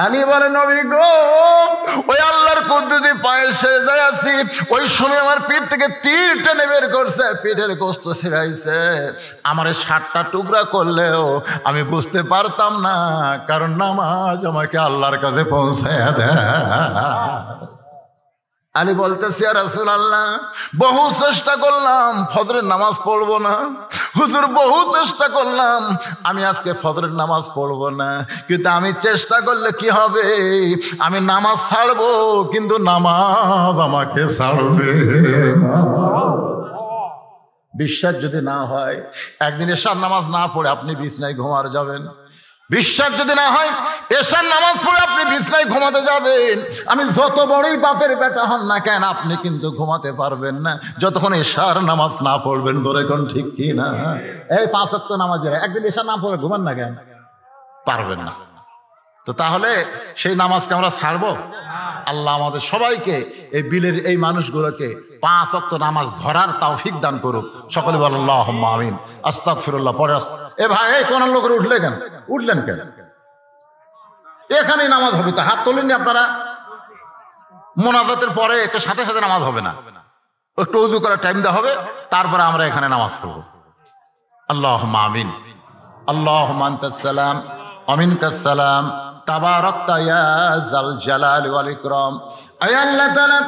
আলী বলে, নবী গো, ওই আল্লাহর কুদরতি পায়ে সেজদায় আছি, ওই সময় আমার পিঠ থেকে তীর টেনে বের করছে, পিঠের গোশত ছিঁড়াইছে। আমার 7টা টুকরা করলেও আমি বুঝতে পারতাম না, কারণ নামাজ আমাকে আল্লাহর কাছে পৌঁছায় দেয়। আলী বলতেছে, ইয়া রাসূলুল্লাহ, বহু চেষ্টা করলাম ফজরের নামাজ পড়বো না, হুজুর বহু চেষ্টা করলাম আমি আজকে ফজরের নামাজ পড়বো না, কিন্তু আমি চেষ্টা করলে কি হবে? আমি নামাজ ছাড়বো, কিন্তু নামাজ আমাকে ছাড়বে না। বিশ্বাস যদি না হয়, একদিন এশার নামাজ না পড়ে আপনি বিছনায় ঘুমার যাবেন। বিশ্বাস যদি না হয়, এশার নামাজ পড়ে আপনি বিছনায় ঘুমাতে যাবেন, আমি যত বড়ই বাপের বেটা হন না কেন, আপনি কিন্তু ঘুমাতে পারবেন না যতক্ষণ এশার নামাজ না পড়বেন। ধরে কোন ঠিক কি না? এই 5 ওয়াক্ত নামাজের একদিন এশার না পড়ে ঘুমান না কেন? পারবেন না। তো তাহলে সেই নামাজকে আমরা ছাড়বো? আল্লাহ আমাদের সবাইকে, এই বিলের এই মানুষগুলোকে 5 ওয়াক্ত নামাজ ধরার তৌফিক দান করুক। সকলে বলেন আল্লাহুম্মা আমিন। আস্তাগফিরুল্লাহ। পরে এ ভাই, এই কোন লোক উঠলে কেন? উঠলেন কেন? এখানেই নামাজ হবে তো, হাত তোলেননি আপনারা? মোনাজাতের পরে একটু সাথে সাথে নামাজ হবে না, একটু ওযু করার টাইম দেওয়া হবে, তারপরে আমরা এখানে নামাজ পড়ব। আল্লাহুম্মা আমিন। আল্লাহুম্মা আনতাস সালাম ওয়া মিনকাস সালাম, তাবারাকতা ইয়া যাল জালালি ওয়াল ইকরাম। আয় আল্লাহ তাআলা,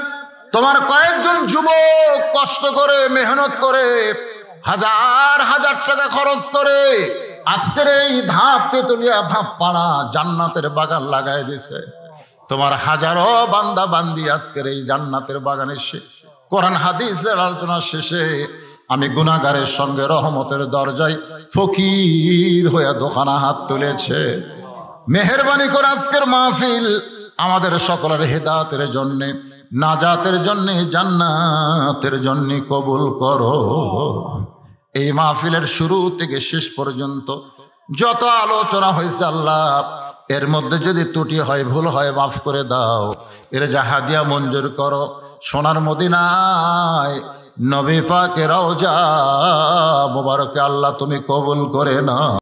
তোমার কয়েকজন যুবক কষ্ট করে মেহনত করে হাজার হাজার টাকা খরচ করে আজকের এই ধাপ তেতুলিয়া ধাপ পাড়া জান্নাতের বাগান লাগাই দিছে। তোমার হাজারো বান্দা বান্দি আজকের এই জান্নাতের বাগানে কোরআন হাদিসের আলোচনা শেষে আমি গুনাহগারের সঙ্গে রহমতের দরজায় ফকির হয়ে দোকানা হাত তুলেছে। মেহেরবানি করে আজকের মাহফিল আমাদের সকলের হেদায়েতের জন্য, নাজাতের জন্য, জান্নাতের জন্য কবুল করো। এই মাহফিলের শুরু থেকে শেষ পর্যন্ত যত আলোচনা হয়েছে আল্লাহ, এর মধ্যে যদি ত্রুটি হয়, ভুল হয়, মাফ করে দাও। এর হাদিয়া মঞ্জুর করো। সোনার মদিনায় নবী পাকের রওজা মোবারকে আল্লাহ তুমি কবুল করে নাও।